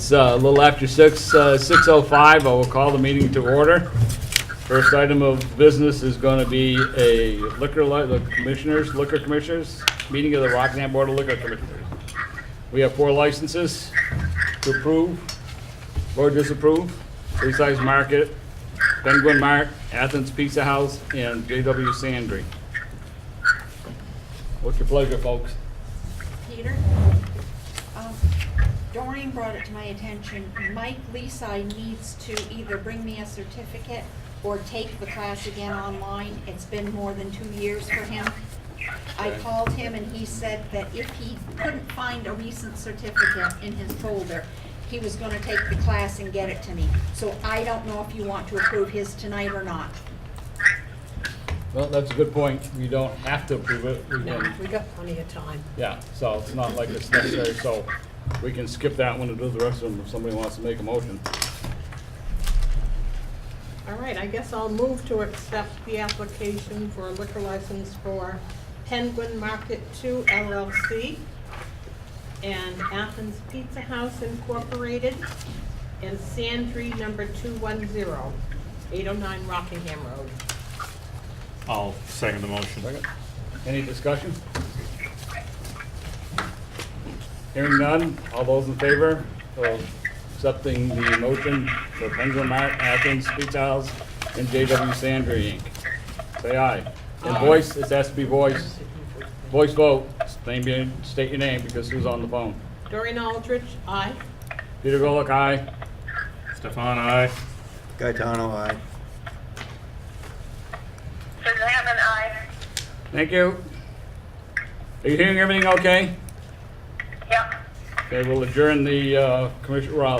It's a little after 6:05. I will call the meeting to order. First item of business is going to be a liquor commissioners meeting of the Rockingham Board of Liquor Commissioners. We have 4 licenses to approve or disapprove: Freesize Market, Penguin Mart, Athens Pizza House, and JW Sandry. What's your pleasure, folks? Peter, Doreen brought it to my attention. Mike Leaside needs to either bring me a certificate or take the class again online. It's been more than 2 years for him. I called him and he said that if he couldn't find a recent certificate in his folder, he was going to take the class and get it to me. So I don't know if you want to approve his tonight or not. Well, that's a good point. You don't have to approve it. We got plenty of time. Yeah, so it's not like it's necessary, so we can skip that one and do the rest of them if somebody wants to make a motion. All right, I guess I'll move to accept the application for a liquor license for Penguin Market 2 LLC and Athens Pizza House Incorporated and Sandry number 210, 809 Rockingham Road. I'll second the motion. Second. Any discussion? Hearing none, all those in favor of accepting the motion for Penguin Mart, Athens Pizza House, and JW Sandry Inc., say aye. And voice, it has to be voice. Voice vote. State your name because who's on the phone. Doreen Aldrich, aye. Peter Golick, aye. Stefan, aye. Gaetano, aye. Susan Hammond, aye. Thank you. Are you hearing everything okay? Yep. Okay, we'll adjourn the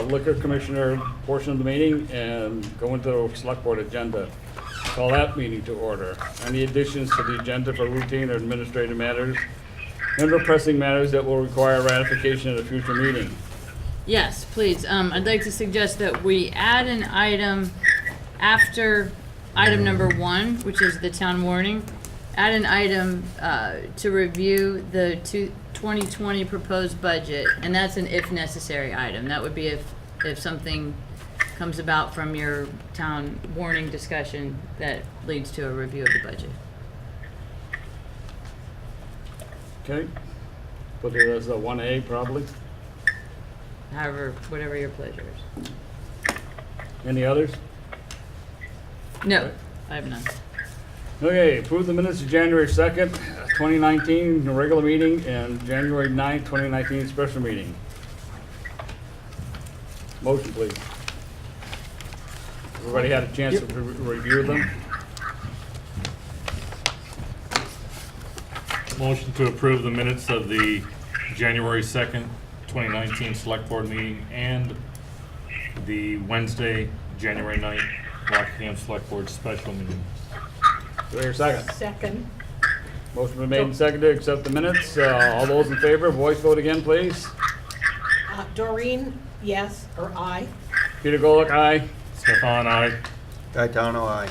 liquor commissioner portion of the meeting and go into the select board agenda. Call that meeting to order. Any additions to the agenda for routine or administrative matters and or pressing matters that will require ratification at a future meeting? Yes, please. I'd like to suggest that we add an item after item number 1, which is the town warning. Add an item to review the 2020 proposed budget, and that's an if necessary item. That would be if something comes about from your town warning discussion that leads to a review of the budget. Okay, put it as a 1A probably. However, whatever your pleasure is. Any others? No, I have none. Okay, approve the minutes of January 2nd, 2019, the regular meeting, and January 9th, 2019, special meeting. Motion, please. Everybody had a chance to review them? Motion to approve the minutes of the January 2nd, 2019 Select Board meeting and the Wednesday, January 9th Rockingham Select Board special meeting. Do I hear a second? Second. Motion been made and seconded to accept the minutes. All those in favor, voice vote again, please. Doreen, yes, or aye. Peter Golick, aye. Stefan, aye. Gaetano, aye.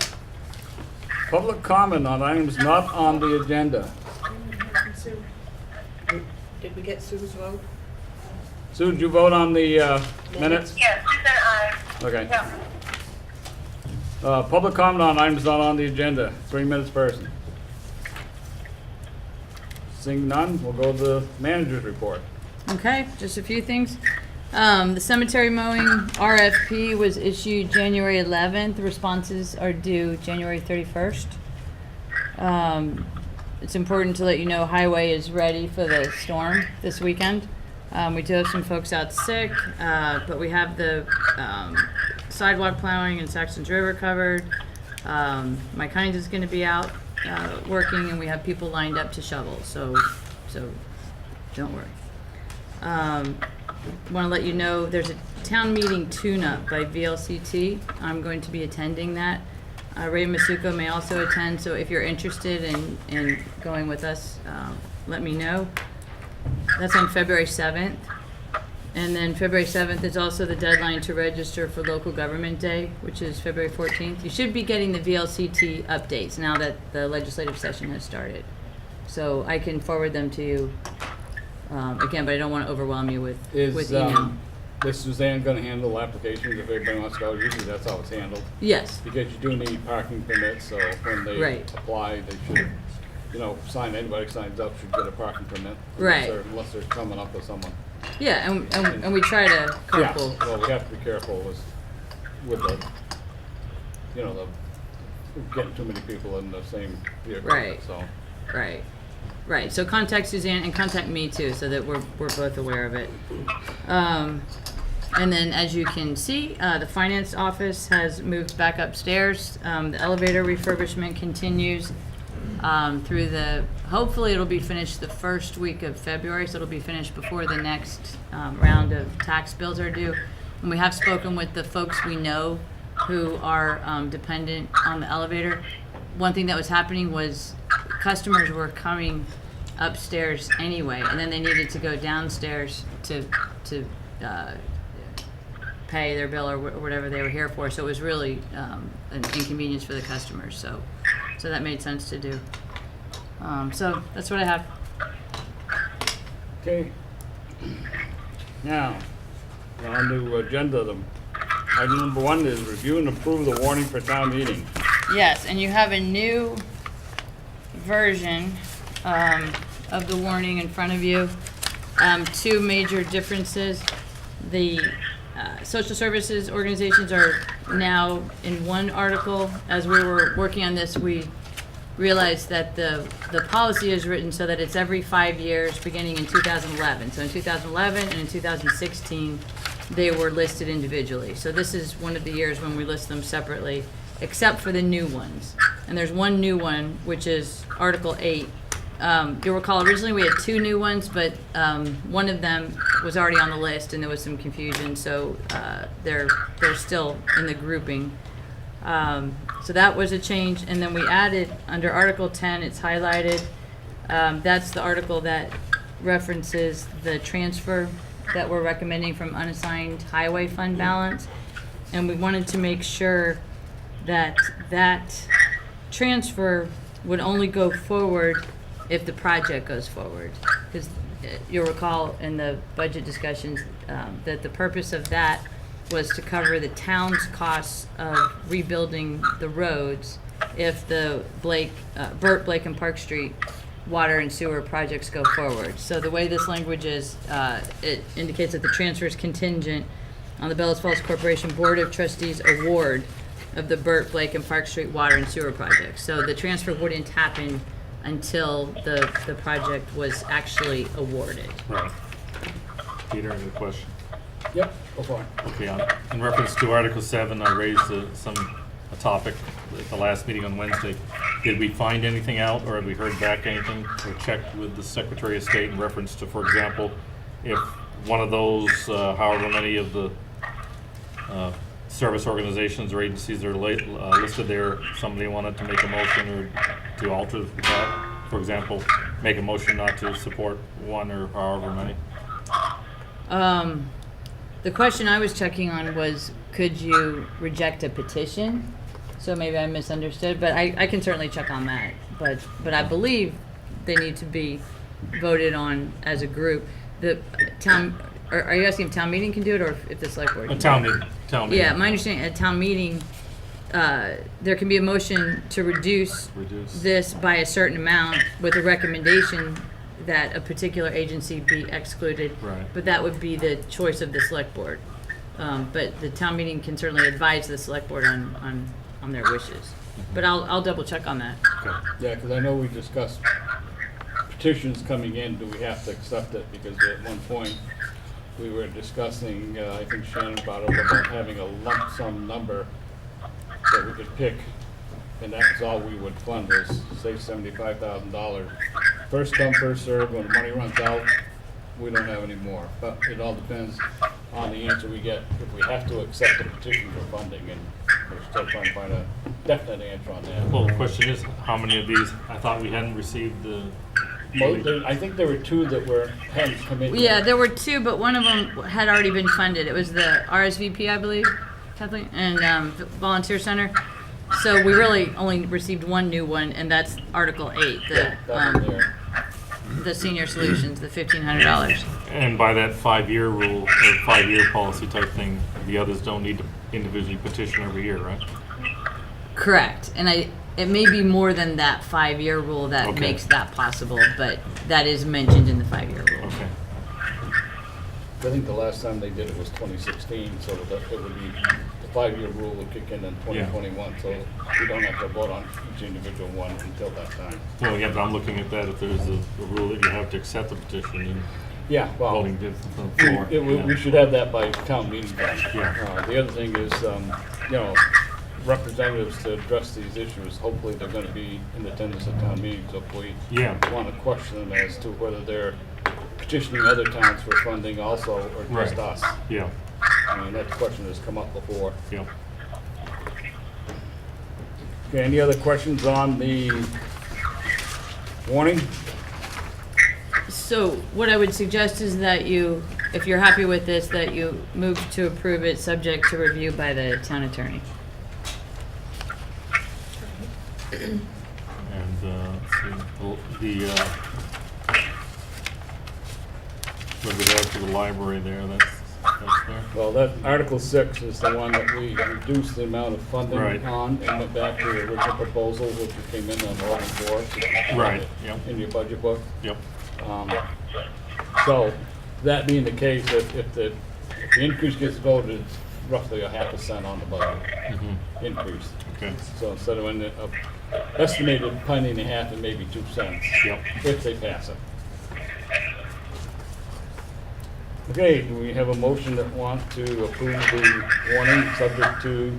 Public comment on items not on the agenda. Sue, did we get Sue's vote? Sue, did you vote on the minutes? Yes, Susan, aye. Okay. Yeah. Public comment on items not on the agenda, 3 minutes person. Seeing none, we'll go to the manager's report. Okay, just a few things. The cemetery mowing RFP was issued January 11th. The responses are due January 31st. It's important to let you know Highway is ready for the storm this weekend. We do have some folks out sick, but we have the sidewalk plowing in Saxon's River covered. My kind is going to be out working, and we have people lined up to shovel, so don't worry. Want to let you know there's a town meeting tune-up by VLCT. I'm going to be attending that. Ray Masuko may also attend, so if you're interested in going with us, let me know. That's on February 7th. And then February 7th is also the deadline to register for Local Government Day, which is February 14th. You should be getting the VLCT updates now that the legislative session has started. So I can forward them to you again, but I don't want to overwhelm you with email. is Suzanne gonna handle applications if everybody wants to go? Usually that's how it's handled. Yes, Because you do need parking permits, so when they Right. apply, they should, anybody who signs up should get a parking permit. Right. Unless they're coming up with someone. yeah, and we try to Yeah, carpool. well, we have to be careful with the, getting too many people in the same vehicle, Right. so. Right, so contact Suzanne and contact me too, so that we're both aware of it. And then, as you can see, the finance office has moved back upstairs. The elevator refurbishment continues through hopefully it'll be finished the first week of February, so it'll be finished before the next round of tax bills are due. And we have spoken with the folks we know who are dependent on the elevator. One thing that was happening was customers were coming upstairs anyway, and then they needed to go downstairs to pay their bill or whatever they were here for. So it was really an inconvenience for the customers. So that made sense to do. So that's what I have. Okay. Now, we're on to agenda. Item number 1 is review and approve the warning for town meeting. Yes, and you have a new version of the warning in front of you. Two major differences. The social services organizations are now in one article. As we were working on this, we realized that the policy is written so that it's every 5 years, beginning in 2011. So in 2011 and in 2016, they were listed individually. So this is one of the years when we list them separately, except for the new ones. And there's one new one, which is Article 8. You'll recall originally we had two new ones, but one of them was already on the list and there was some confusion, so they're still in the grouping. So that was a change, and then we added under Article 10, it's highlighted. That's the article that references the transfer that we're recommending from unassigned highway fund balance. And we wanted to make sure that that transfer would only go forward if the project goes forward. Because you'll recall in the budget discussions that the purpose of that was to cover the town's costs of rebuilding the roads if the Burt, Blake, and Park Street water and sewer projects go forward. So the way this language is, it indicates that the transfer is contingent on the Bellas Falls Corporation Board of Trustees award of the Burt, Blake, and Park Street water and sewer projects. So the transfer wouldn't happen until the project was actually awarded. Right. Peter, I have a question. Yep, go for it. Okay, in reference to Article 7, I raised a topic at the last meeting on Wednesday. Did we find anything out, or have we heard back anything, or checked with the Secretary of State in reference to, for example, if one of those, however many of the service organizations or agencies that are listed there, somebody wanted to make a motion or to alter that? For example, make a motion not to support one or however many? The question I was checking on was, could you reject a petition? So maybe I misunderstood, but I can certainly check on that. But I believe they need to be voted on as a group. The town, are you asking if town meeting can do it, or if the select board? A town meeting. Yeah, my understanding at town meeting, there can be a motion to reduce this by a certain amount with a recommendation that a particular agency be excluded. Right. But that would be the choice of the select board. But the town meeting can certainly advise the select board on their wishes. But I'll double check on that. Okay. Yeah, because I know we discussed petitions coming in, do we have to accept it? Because at one point, we were discussing, I think Shannon brought up about having a lump sum number that we could pick, and that's all we would fund is, say, $75,000. First come, first served, when the money runs out, we don't have any more. But it all depends on the answer we get, if we have to accept the petition for funding, and we're still trying to find a definite answer on that. Well, the question is, how many of these, I thought we hadn't received the... I think there were two that hadn't come in. Yeah, there were two, but one of them had already been funded. It was the RSVP, I believe, Kathleen, and Volunteer Center. So we really only received one new one, and that's Article 8. Yeah, that one there. the senior solutions, the $1,500. And by that 5-year rule, or 5-year policy type thing, the others don't need to individually petition every year, right? Correct, and it may be more than that 5-year rule that Okay. makes that possible, but that is mentioned in the 5-year rule. Okay. I think the last time they did it was 2016, so that it would be, the 5-year rule would kick in 2021, so we don't have to vote on each individual one until that time. Well, yeah, but I'm looking at that, if there's a rule that you have to accept the petition and Yeah, well, voting did from the floor. we should have that by town meeting time. Yeah. The other thing is, you know, representatives to address these issues, hopefully they're gonna be in attendance at town meetings, so if we Yeah. want to question them as to whether they're petitioning other towns for funding also, or just Right. us. Yeah, I mean, that question has come up before. yeah. Okay, any other questions on the warning? So what I would suggest is that you, if you're happy with this, that you move to approve it subject to review by the town attorney. And, let's see, what we have for the library there, that's there. Well, that Article 6 is the one that we reduced the amount of funding Right. on and went back to the original proposal, which we came in on August 4th. Right, yep. In your budget book. Yep, So, that being the case, if the increase gets voted, it's roughly a half a cent on the budget increase. okay, So instead of an estimated penny and a half, it may be 2 cents. Yep. If they pass it. Okay, do we have a motion that wants to approve the warning subject to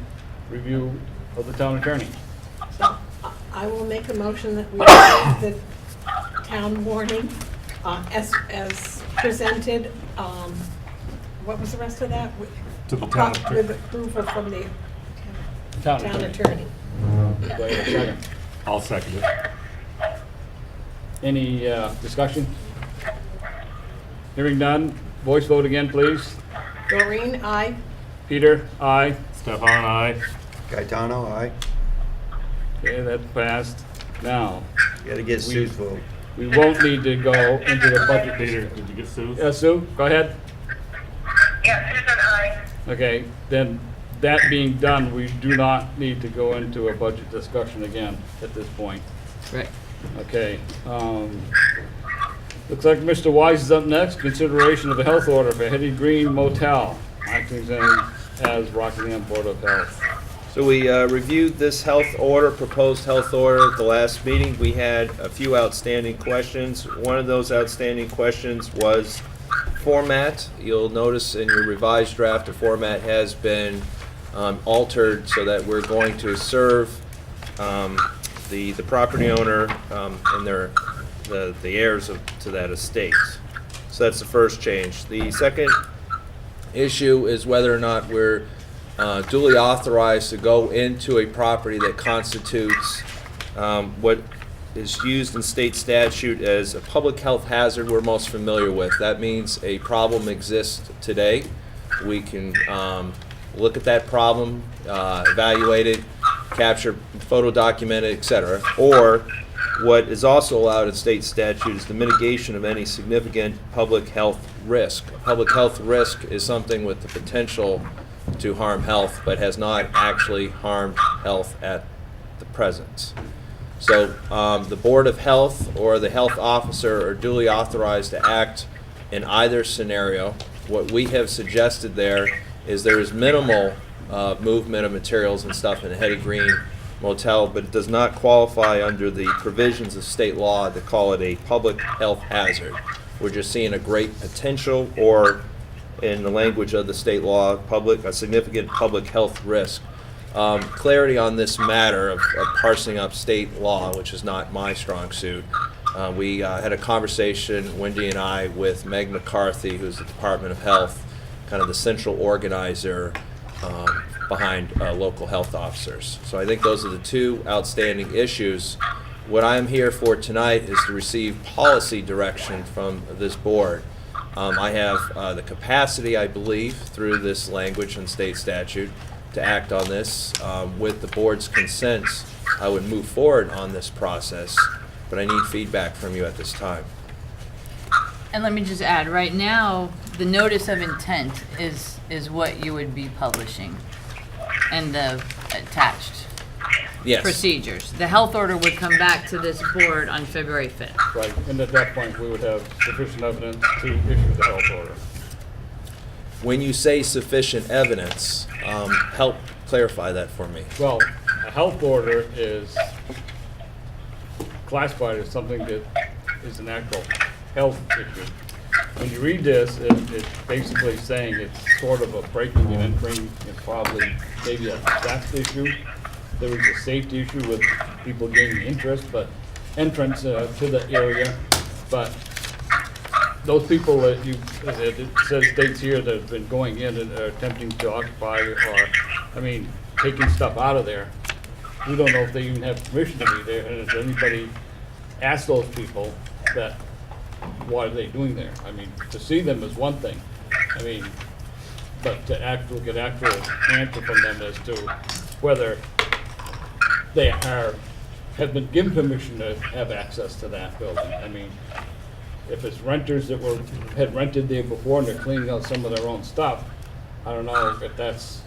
review of the town attorney? So I will make a motion that we approve the town warning as presented. What was the rest of that? To the town attorney. With approval from the Town town attorney. attorney. Do I have a second? I'll second it. Any discussion? Hearing none, voice vote again, please. Doreen, aye. Peter, aye. Stefan, aye. Gaetano, aye. Okay, that's passed. Now, Gotta get Sue's vote. we won't need to go into the budget. Peter, did you get Sue? Sue, go ahead. Yeah, Susan, I. Okay, then, that being done, we do not need to go into a budget discussion again at this point. Right. Okay, looks like Mr. Wise is up next. Consideration of a health order for Hetty Green Motel, acting as Rockingham Board of Health. So we reviewed this health order, proposed health order at the last meeting. We had a few outstanding questions. One of those outstanding questions was format. You'll notice in your revised draft, the format has been altered so that we're going to serve the property owner and the heirs to that estate. So that's the first change. The second issue is whether or not we're duly authorized to go into a property that constitutes what is used in state statute as a public health hazard we're most familiar with. That means a problem exists today. We can look at that problem, evaluate it, capture, photo document it, etc. Or what is also allowed in state statute is the mitigation of any significant public health risk. Public health risk is something with the potential to harm health, but has not actually harmed health at the present. So the Board of Health or the health officer are duly authorized to act in either scenario. What we have suggested there is minimal movement of materials and stuff in the Hetty Green Motel, but it does not qualify under the provisions of state law to call it a public health hazard. We're just seeing a great potential, or in the language of the state law, a significant public health risk. Clarity on this matter of parsing up state law, which is not my strong suit. We had a conversation, Wendy and I, with Meg McCarthy, who's the Department of Health, kind of the central organizer behind local health officers. So I think those are the two outstanding issues. What I'm here for tonight is to receive policy direction from this board. I have the capacity, I believe, through this language and state statute, to act on this. With the board's consent, I would move forward on this process, but I need feedback from you at this time. And let me just add, right now, the notice of intent is what you would be publishing and the attached Yes. procedures. The health order would come back to this board on February 5th. Right, and at that point, we would have sufficient evidence to issue the health order. When you say sufficient evidence, help clarify that for me. Well, a health order is classified as something that is an actual health issue. When you read this, it's basically saying it's sort of a breaking and entering, and probably maybe a theft issue. There was a safety issue with people gaining interest, but entrance to the area. But those people that it says states here that have been going in and are attempting to occupy or, I mean, taking stuff out of there, we don't know if they even have permission to be there, and if anybody asks those people that, what are they doing there? I mean, to see them is one thing, I mean, but to get actual answer from them as to whether they have been given permission to have access to that building. I mean, if it's renters that had rented there before and they're cleaning out some of their own stuff, I don't know if that's,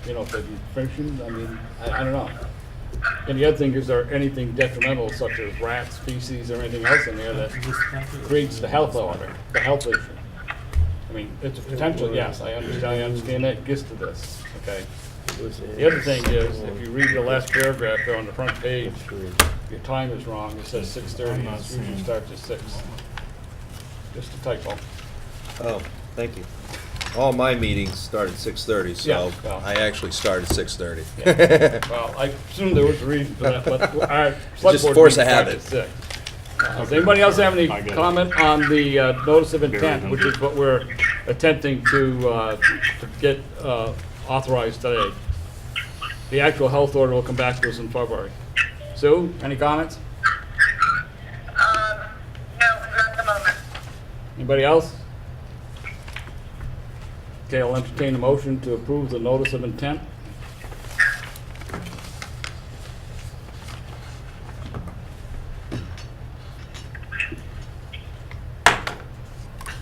if they've been permission, I mean, I don't know. And the other thing, is there anything detrimental such as rats, feces, or anything else in there that creates the health order, the health issue? I mean, it's a potential, yes, I understand that gets to this, okay? The other thing is, if you read the last paragraph there on the front page, your time is wrong, it says 6:30, it usually starts at 6. Just a typo. Oh, thank you. All my meetings start at 6:30, so Yeah, well. I actually start at 6:30. Well, I assume there was a reason for that, but our select Just board force meeting of starts habit. at 6. Does anybody else have any I get it. comment on the notice of intent, Very which is what we're attempting to get authorized today? The actual health order will come back to us in February. Sue, any comments? No, not at the moment. Anybody else? Okay, I'll entertain a motion to approve the notice of intent.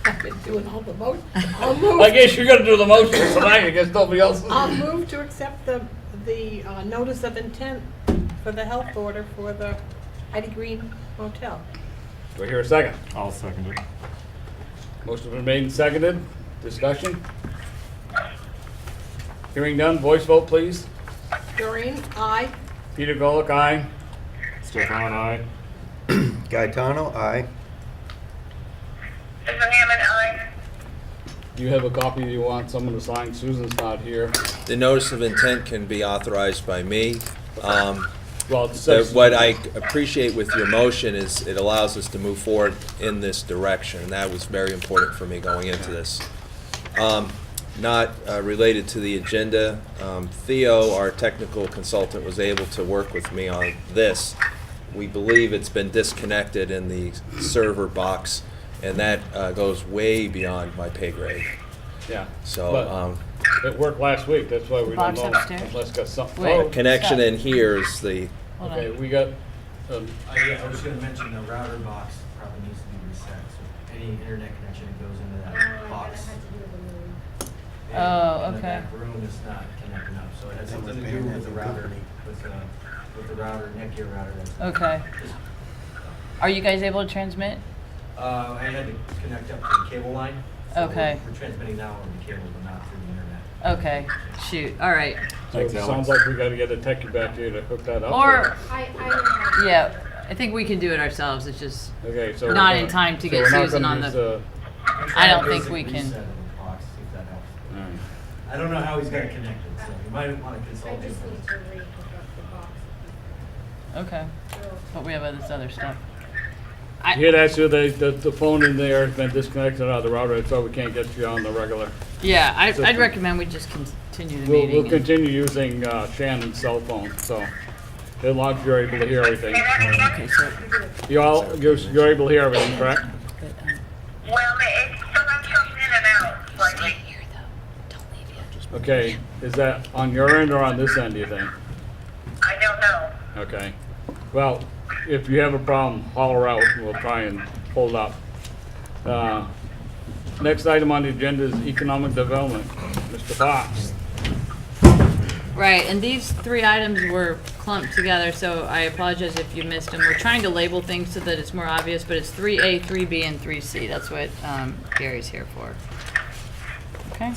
I've been doing all the motions. I'll move. I guess you're gonna do the motion tonight, I guess nobody else is. I'll move to accept the notice of intent for the health order for the Heidi Green Hotel. Do I hear a second? I'll second it. Motion been made and seconded. Discussion? Hearing none, voice vote, please. Doreen, aye. Peter Golick, aye. Stefan, aye. Gaetano, aye. Susan Hammond, aye. Do you have a copy you want someone to sign? Susan's not here. The notice of intent can be authorized by me. Well, it says. What I appreciate with your motion is it allows us to move forward in this direction, and that was very important for me going into this. Not related to the agenda, Theo, our technical consultant, was able to work with me on this. We believe it's been disconnected in the server box, and that goes way beyond my pay grade. Yeah. So, But it worked last week, that's why we don't box know. upstairs? Unless it's got something. Wait. Oh, connection Stop. in here is the, Hold okay, on. we got, Yeah, I was gonna mention the router box probably needs to be reset, so any internet connection that goes into that box. Oh, And the okay. back room is not connecting up, so it has something to do with the router, with the router, Netgear router. Okay. Are you guys able to transmit? I had to connect up to the cable line. so Okay. We're transmitting now over the cable, but not through the internet. Okay, shoot, all right. so it Thanks, Alex. sounds like we gotta get a techie back here to hook that up. Or, I don't have. yeah, I think we can do it ourselves, it's just, Okay, so. we're not gonna- in time to so get we're not Susan gonna on use the- I'm I trying don't a think basic we can. reset of the box, see if that helps. all right. I don't know how he's got it connected, so you might wanna consult I him just need first. to re-hook up the box. okay, but we have this other stuff. You hear that, Sue? The phone in there has been disconnected out of the router, that's why we can't get you on the regular. Yeah, I'd System. recommend we just continue the We'll meeting. and- continue using Shannon's cell phone, so as long as you're able to hear everything. Okay, so, You're able to hear everything, correct? but, Well, it sometimes comes in and out slightly. here though, don't leave yet. Okay, is that on your end or on this end, do you think? I don't know. Okay. Well, if you have a problem, holler out, and we'll try and pull it up. Next item on the agenda is economic development. Mr. Fox. Right, and these three items were clumped together, so I apologize if you missed them. We're trying to label things so that it's more obvious, but it's 3A, 3B, and 3C. That's what Gary's here for. Okay?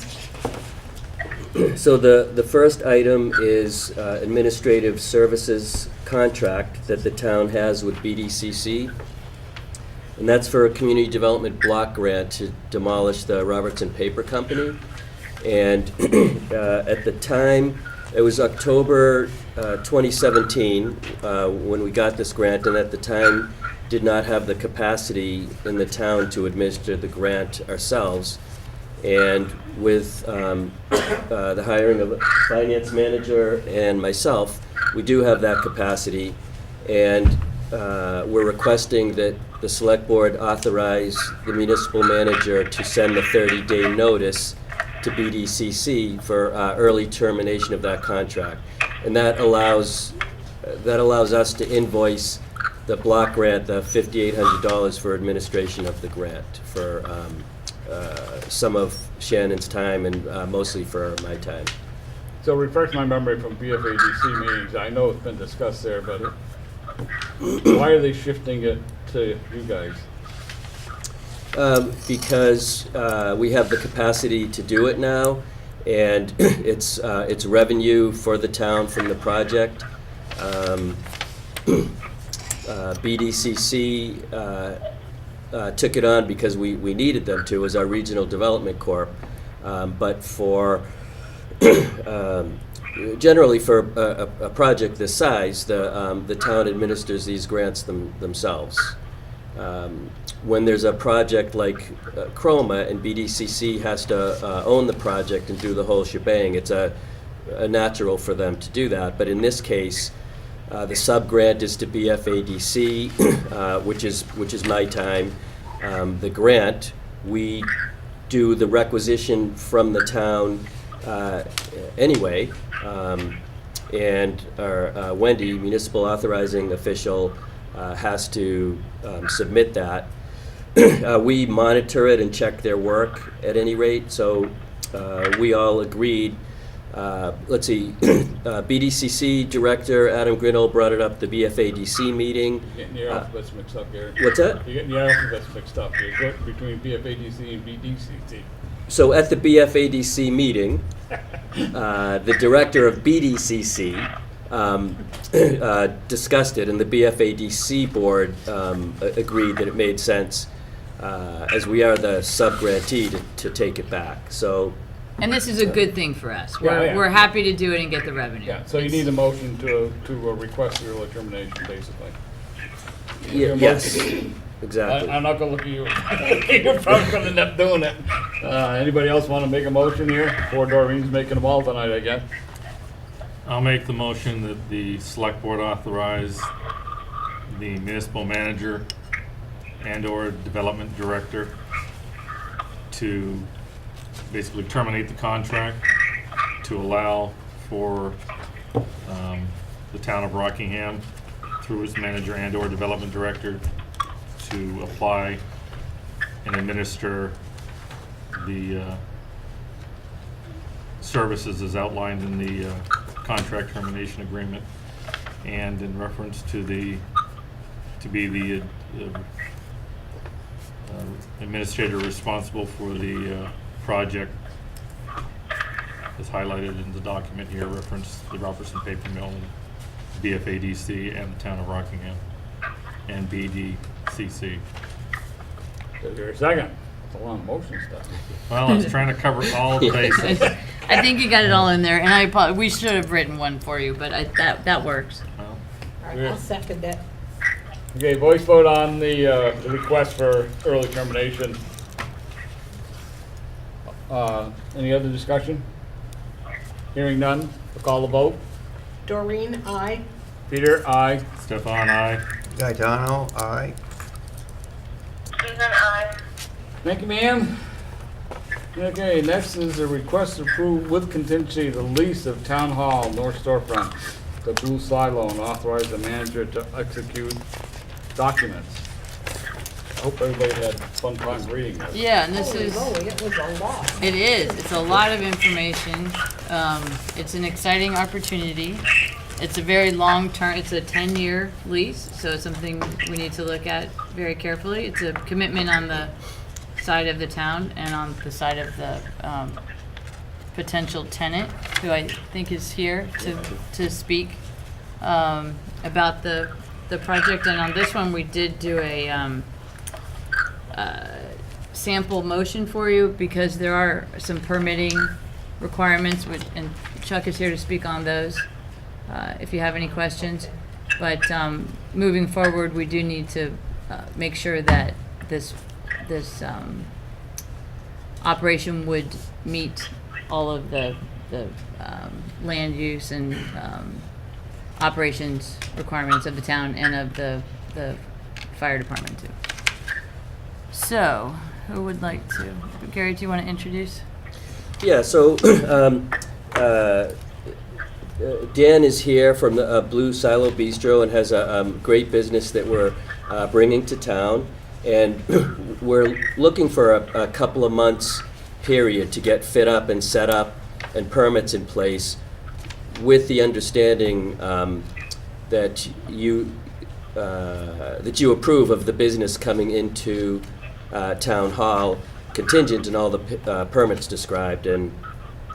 So the first item is administrative services contract that the town has with BDCC. And that's for a community development block grant to demolish the Robertson Paper Company. And at the time, it was October 2017 when we got this grant, and at the time did not have the capacity in the town to administer the grant ourselves. And with the hiring of a finance manager and myself, we do have that capacity. And we're requesting that the select board authorize the municipal manager to send a 30-day notice to BDCC for early termination of that contract. And that allows us to invoice the block grant, the $5,800 for administration of the grant for some of Shannon's time and mostly for my time. So refresh my memory from BFADC meetings. I know it's been discussed there, but why are they shifting it to you guys? Because we have the capacity to do it now, and it's revenue for the town from the project. BDCC took it on because we needed them to as our regional development corp, but for generally for a project this size, the town administers these grants themselves. When there's a project like Chroma and BDCC has to own the project and do the whole shebang, it's a natural for them to do that. But in this case, the sub-grant is to BFADC, which is my time. The grant, we do the requisition from the town anyway, and our Wendy, municipal authorizing official, has to submit that. We monitor it and check their work at any rate, so we all agreed. Let's see, BDCC Director Adam Grinnell brought it up the BFADC meeting. You're getting your alphabets mixed up, Gary. What's that? You're getting your alphabets mixed up. You're going between BFADC and BDCC. So at the BFADC meeting, the director of BDCC discussed it, and the BFADC board agreed that it made sense, as we are the sub-grantee, to take it back. So. And this is a good thing for us. Yeah. We're happy to do it and get the revenue. Yeah, so you need a motion to request the early termination, basically. Yes, exactly. I'm not gonna look at you. You're probably gonna end up doing it. Anybody else wanna make a motion here? Poor Doreen's making them all tonight, I guess. I'll make the motion that the select board authorize the municipal manager and/or development director to basically terminate the contract to allow for the town of Rockingham, through its manager and/or development director, to apply and administer the services as outlined in the contract termination agreement, and in reference to be the administrator responsible for the project, as highlighted in the document here, reference the Robertson Paper Mill, BFADC, and the town of Rockingham, and BDCC. Is there a second? It's a long motion stuff. Well, I was trying to cover all the bases. I think you got it all in there, and we should have written one for you, but that works. Well, All right, I'll second it. Okay, voice vote on the request for early termination. Any other discussion? Hearing none, we'll call the vote. Doreen, aye. Peter, aye. Stefan, aye. Gaetano, aye. Susan, aye. Thank you, ma'am. Okay, next is a request to approve with contingency the lease of Town Hall North Storefront, the Blue Silo, and authorize the manager to execute documents. hope everybody had fun time reading this. Yeah, and this Holy is, moly, it was a lot. it is, it's a lot of information. It's an exciting opportunity. It's a very long term, it's a 10-year lease, so it's something we need to look at very carefully. It's a commitment on the side of the town and on the side of the potential tenant, who I think is here to speak about the project. And on this one, we did do a sample motion for you because there are some permitting requirements, and Chuck is here to speak on those if you have any questions. But moving forward, we do need to make sure that this operation would meet all of the land use and operations requirements of the town and of the fire department too. So, who would like to? Gary, do you want to introduce? Yeah, so Dan is here from the Blue Silo Bistro and has a great business that we're bringing to town. And we're looking for a couple of months period to get fit up and set up and permits in place, with the understanding that you approve of the business coming into town hall, contingent on all the permits described. And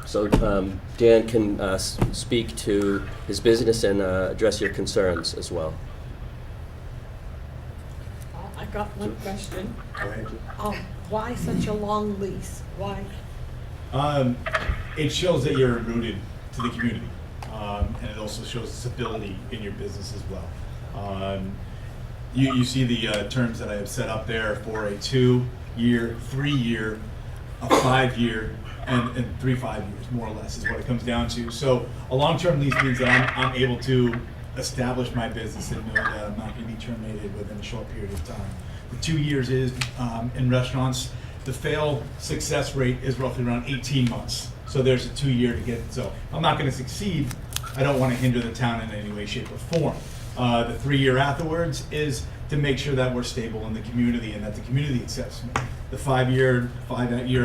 so Dan can speak to his business and address your concerns as well. I got one question. Go ahead. Why such a long lease? Why? It shows that you're rooted to the community, and it also shows stability in your business as well. You see the terms that I have set up there for a 2-year, 3-year, a 5-year, and 3 5 years, more or less, is what it comes down to. So a long-term lease means that I'm able to establish my business and know that I'm not going to be terminated within a short period of time. The 2 years is, in restaurants, the fail success rate is roughly around 18 months. So there's a 2-year to get it. So if I'm not going to succeed, I don't want to hinder the town in any way, shape, or form. The 3-year afterwards is to make sure that we're stable in the community and that the community accepts me. The 5-year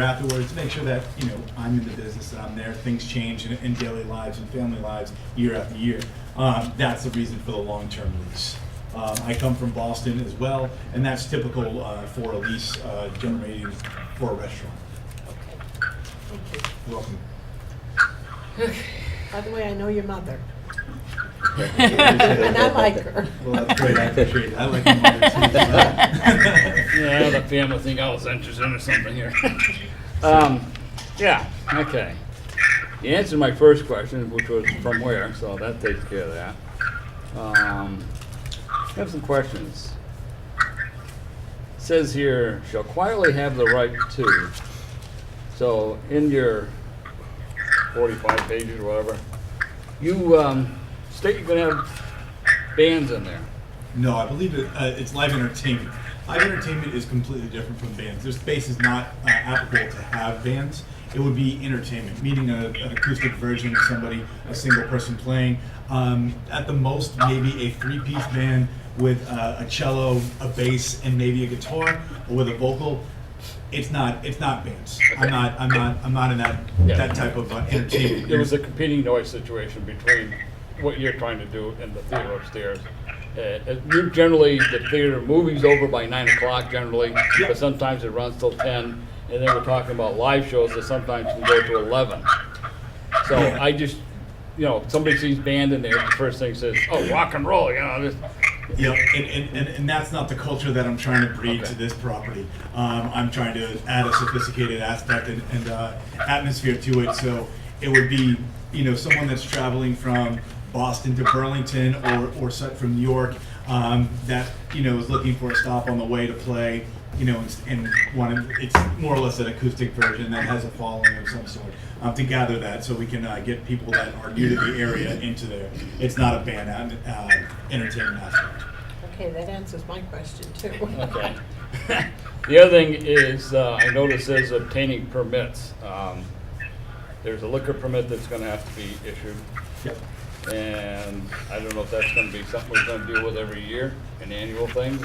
afterwards, to make sure that, you know, I'm in the business, that I'm there. Things change in daily lives and family lives year after year. That's the reason for the long-term lease. I come from Boston as well, and that's typical for a lease generating for a restaurant. Okay, thank you. You're welcome. By the way, I know your mother. And I like her. Well, that's great. I appreciate it. I like your mother too. Yeah, the family thing I was interested in or something here. Yeah, okay. You answered my first question, which was from where, so that takes care of that. I have some questions. It says here, shall quietly have the right to. So in your 45 pages or whatever, you state you're gonna have bands in there. No, I believe it's live entertainment. Live entertainment is completely different from bands. This space is not applicable to have bands. It would be entertainment, meaning an acoustic version of somebody, a single person playing. At the most, maybe a 3-piece band with a cello, a bass, and maybe a guitar, or with a vocal. It's not bands. Okay. I'm not in that Yeah. that type of entertainment. There was a competing noise situation between what you're trying to do and the theater upstairs. Generally, the theater movie's over by 9 o'clock generally, but sometimes it runs till 10. And then we're talking about live shows that sometimes can go to 11. So I just, you know, somebody sees band in there, the first thing says, oh, rock and roll, you know. This. Yeah, and that's not the culture that I'm trying to breed Okay. to this property. I'm trying to add a sophisticated aspect and atmosphere to it. So it would be, you know, someone that's traveling from Boston to Burlington or from New York that, you know, is looking for a stop on the way to play, you know, and it's more or less an acoustic version that has a following of some sort to gather that, so we can get people that are new to the area into there. It's not a band entertainment aspect. Okay, that answers my question too. Okay. The other thing is, I noticed there's obtaining permits. There's a liquor permit that's gonna have to be issued. Yep. And I don't know if that's gonna be something we're gonna deal with every year, an annual thing.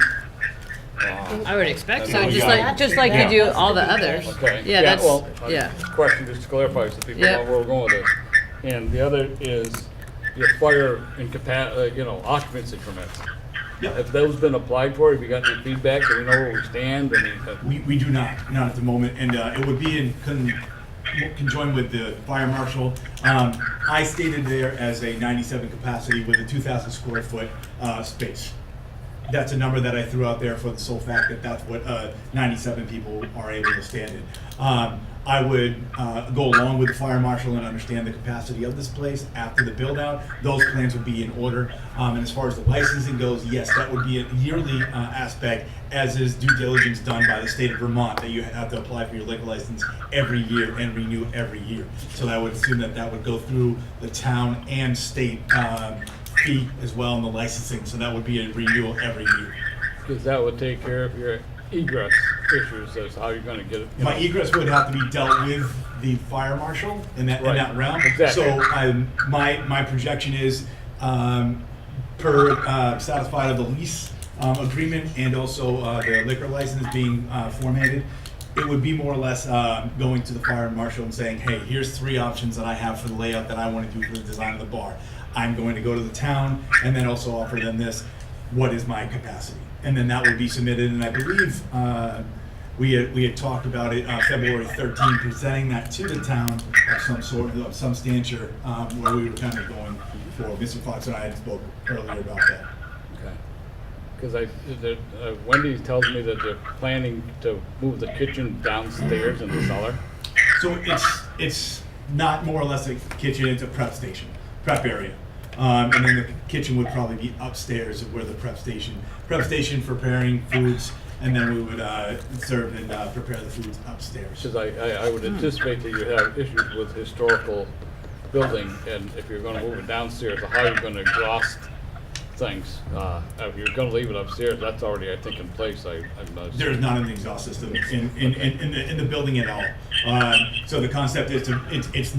I would expect And so, then we just got- like you do all the others. Okay. Yeah, that's, well, yeah. Question just to clarify so people Yeah. know where we're going with it. And the other is your fire occupancy permits. Yeah. Have those been applied for? Have you got any feedback? Do we know where we stand? I mean, We do not at the moment, and it would be in conjoined with the fire marshal. I stated there as a 97 capacity with a 2,000 square foot space. That's a number that I threw out there for the sole fact that that's what 97 people are able to stand in. I would go along with the fire marshal and understand the capacity of this place after the build out. Those plans would be in order. And as far as the licensing goes, yes, that would be a yearly aspect, as is due diligence done by the state of Vermont, that you have to apply for your liquor license every year and renew every year. So I would assume that that would go through the town and state fee as well in the licensing. So that would be a renewal every year. because that would take care of your egress issues as how you're gonna get it. My egress would have to be dealt with the fire marshal in that realm. Exactly. So my projection is satisfied of the lease agreement and also the liquor license being formatted. It would be more or less going to the fire marshal and saying, hey, here's 3 options that I have for the layout that I want to do for the design of the bar. I'm going to go to the town and then also offer them this. What is my capacity? And then that would be submitted, and I believe we had talked about it February 13, presenting that to the town of some sort of some stature where we were kind of going for. Mr. Fox and I had spoke earlier about that. Okay. Because Wendy tells me that they're planning to move the kitchen downstairs in the cellar. So it's not more or less a kitchen, it's a prep station, prep area. And then the kitchen would probably be upstairs where the prep station for preparing foods, and then we would serve and prepare the foods upstairs. Because I would anticipate that you have issues with historical building, and if you're gonna move it downstairs, how are you gonna exhaust things? If you're gonna leave it upstairs, that's already, I think, in place. There's not an exhaust system in the building at all. So the concept is it's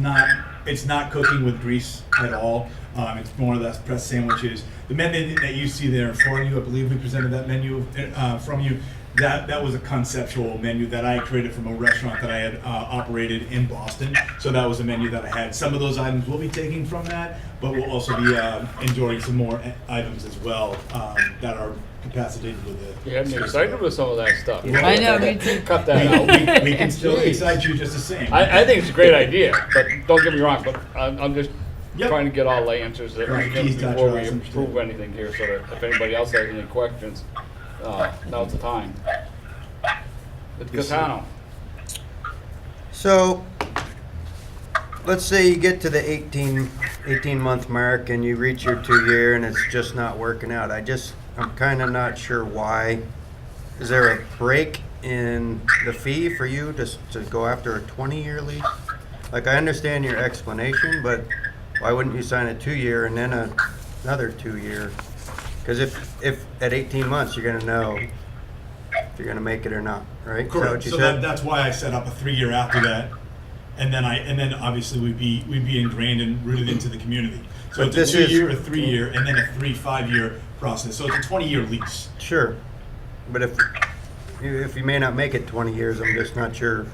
not cooking with grease at all. It's more or less pressed sandwiches. The menu that you see there in front of you, I believe we presented that menu from you. That was a conceptual menu that I created from a restaurant that I had operated in Boston. So that was a menu that I had. Some of those items will be taken from that, but we'll also be enjoying some more items as well that are capacitated with it. You had me excited with some of that stuff. I know, me too. Cut that out. We can still excite you just the same. I think it's a great idea, but don't get me wrong, but I'm just Yep. trying to get all the answers that we Right, can please, Dr. before we Ross, approve anything here, so that if anybody else has any questions, now's the time. Yes, sir. Catano. So, let's say you get to the 18-month mark and you reach your 2-year and it's just not working out. I'm kind of not sure why. Is there a break in the fee for you to go after a 20-year lease? Like, I understand your explanation, but why wouldn't you sign a 2-year and then another 2-year? Because if at 18 months you're gonna know if you're gonna make it or not, right? Is that what Correct. you So said? that's why I set up a 3-year after that, and then obviously we'd be ingrained and rooted into the community. So But it's this a is- 2-year, a 3-year, and then a 3-5-year process. So it's a 20-year lease. Sure, but if you may not make it 20 years, I'm just not sure.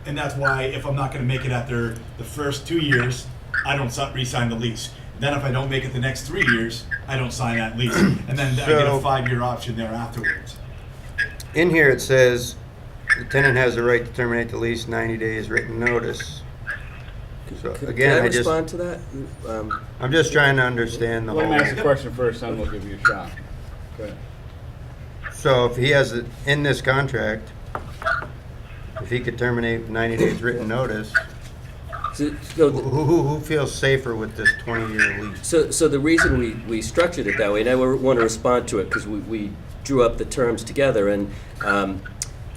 And that's why if I'm not going to make it after the first 2 years, I don't re-sign the lease. Then if I don't make it the next 3 years, I don't sign that lease, and then I get a So- 5-year option there afterwards. In here it says, the tenant has the right to terminate the lease 90 days written notice. So Can again, I I just, respond to that? I'm just trying to understand the Let me ask the whole. question first, then we'll give you a shot. Go ahead. So if he has it in this contract, if he could terminate 90 days written notice, So who feels safer with this 20-year lease? So the reason we structured it that way, and I want to respond to it because we drew up the terms together, and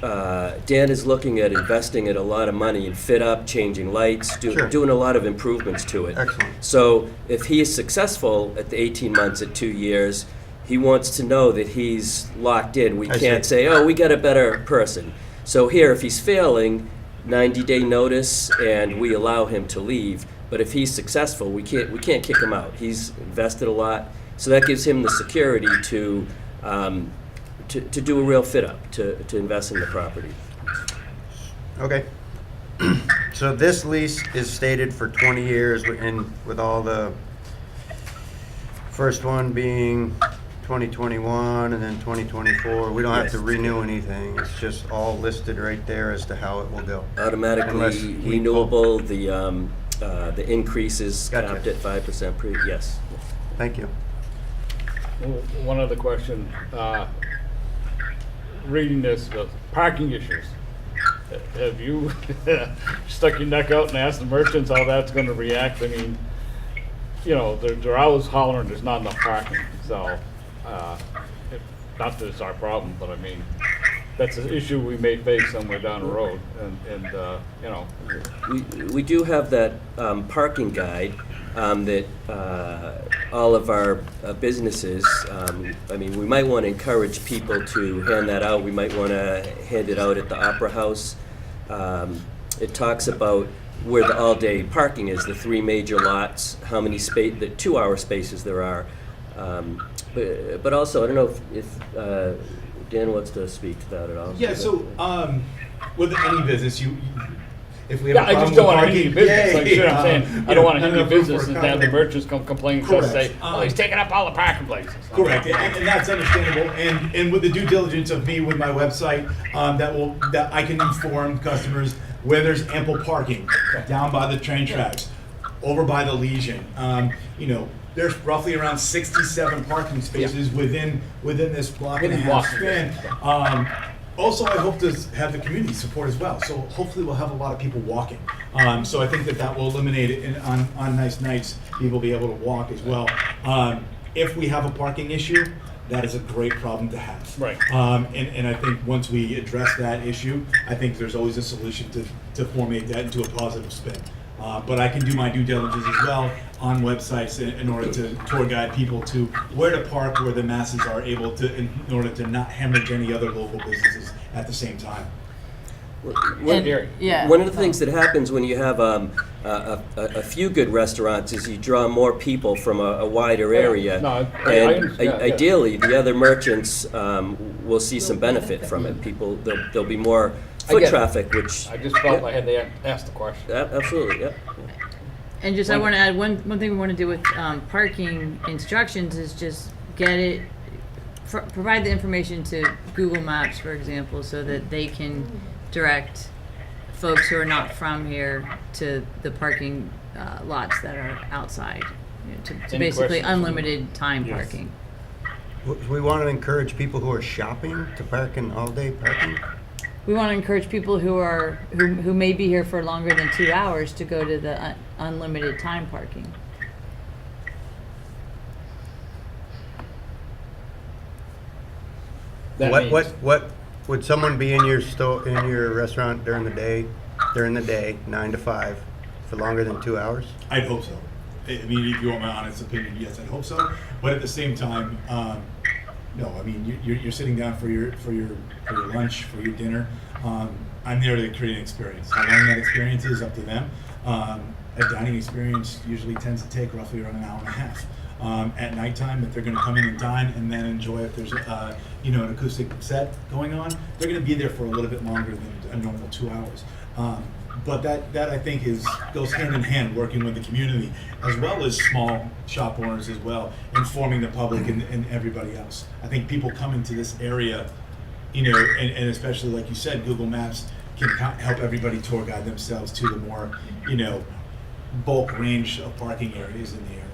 Dan is looking at investing a lot of money in fit up, changing lights, Sure. doing a lot of improvements to it. Excellent. So if he is successful at the 18 months, at 2 years, he wants to know that he's locked in. We I can't see. say, oh, we got a better person. So here, if he's failing, 90-day notice, and we allow him to leave. But if he's successful, we can't kick him out. He's invested a lot, so that gives him the security to to do a real fit-up, to invest in the property. Okay. So this lease is stated for 20 years and with all the first one being 2021 and then 2024. We don't have to renew anything. It's just all listed right there as to how it will go. Unless Automatically he renewable, the increases Gotcha. capped at 5% yes. Thank you. One other question, reading this, the parking issues. Have you stuck your neck out and asked the merchants how that's gonna react? I mean, you know, they're always hollering there's not enough parking, so, not that it's our problem, but I mean, that's an issue we may face somewhere down the road, and you know. We do have that parking guide that all of our businesses, I mean, we might want to encourage people to hand that out. We might want to hand it out at the Opera House. It talks about where the all-day parking is, the 3 major lots, how many the 2-hour spaces there are. But also, I don't know if Dan wants to speak to that at all. Yeah, so, with any business, if we Yeah, have a I just problem don't with want to hinder your parking. business, like, you know what I'm saying? I don't want to hinder your enough room business for and a have the couple. merchants come complain to us, say, Correct. oh, he's taking up all the parking places. Correct, and that's understandable, and with the due diligence of me with my website, that I can inform customers where there's ample parking, down by the train tracks, over by the Legion. You know, there's roughly around 67 parking spaces within this block and a Within half walking span. distance. Also, I hope to have the community support as well, so hopefully we'll have a lot of people walking. So I think that will eliminate it, and on nice nights, people will be able to walk as well. If we have a parking issue, that is a great problem to have. Right. And I think once we address that issue, I think there's always a solution to formate that into a positive spin. But I can do my due diligence as well on websites in order to tour guide people to where to park, where the masses are able to, in order to not hemorrhage any other local businesses at the same time. And- Gary. Yeah. One of the things that happens when you have a few good restaurants is you draw more people from a wider area. No, I And understand, yeah. ideally, the other merchants will see some benefit from it. People, there'll be more I foot get it. traffic, which. I just felt I had to ask the question. Absolutely, yeah. And just, I want to add, one thing we want to do with parking instructions is just get it, provide the information to Google Maps, for example, so that they can direct folks who are not from here to the parking lots that are outside, you know, to Any basically questions? unlimited time Yes. parking. We want to encourage people who are shopping to park in all-day parking. We want to encourage people who may be here for longer than 2 hours to go to the unlimited time parking. That What means- would someone be in your in your restaurant during the day, 9 to 5, for longer than 2 hours? I'd hope so. I mean, if you want my honest opinion, yes, I'd hope so. But at the same time, no. I mean, you're sitting down for your lunch, for your dinner. I'm there to create an experience. How long that experience is up to them. A dining experience usually tends to take roughly around an hour and a half. At nighttime, if they're going to come in and dine and then enjoy, if there's an acoustic set going on, they're going to be there for a little bit longer than a normal 2 hours. But that I think goes hand in hand, working with the community as well as small shop owners as well, informing the public and everybody else. I think people coming to this area, and especially like you said, Google Maps can help everybody tour guide themselves to the more, bulk range of parking areas in the area.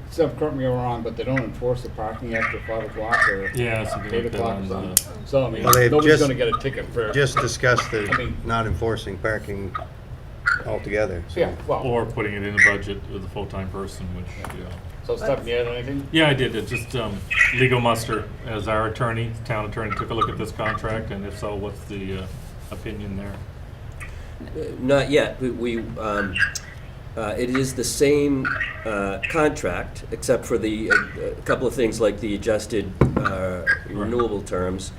Except, correct me if I'm wrong, but they don't enforce the parking after 5 o'clock or Yeah, something 8 like that o'clock or on something. So, I mean, Well, they've nobody's just- gonna get a ticket for. Just discussed the I mean- not enforcing parking altogether. So. Yeah, well, Or putting it in the budget with a full-time person, which, so Steph, you had anything? Yeah, I did. It's just legal muster as our attorney, town attorney, took a look at this contract, and if so, what's the opinion there? Not yet. It is the same contract, except for the a couple of things like the adjusted renewable terms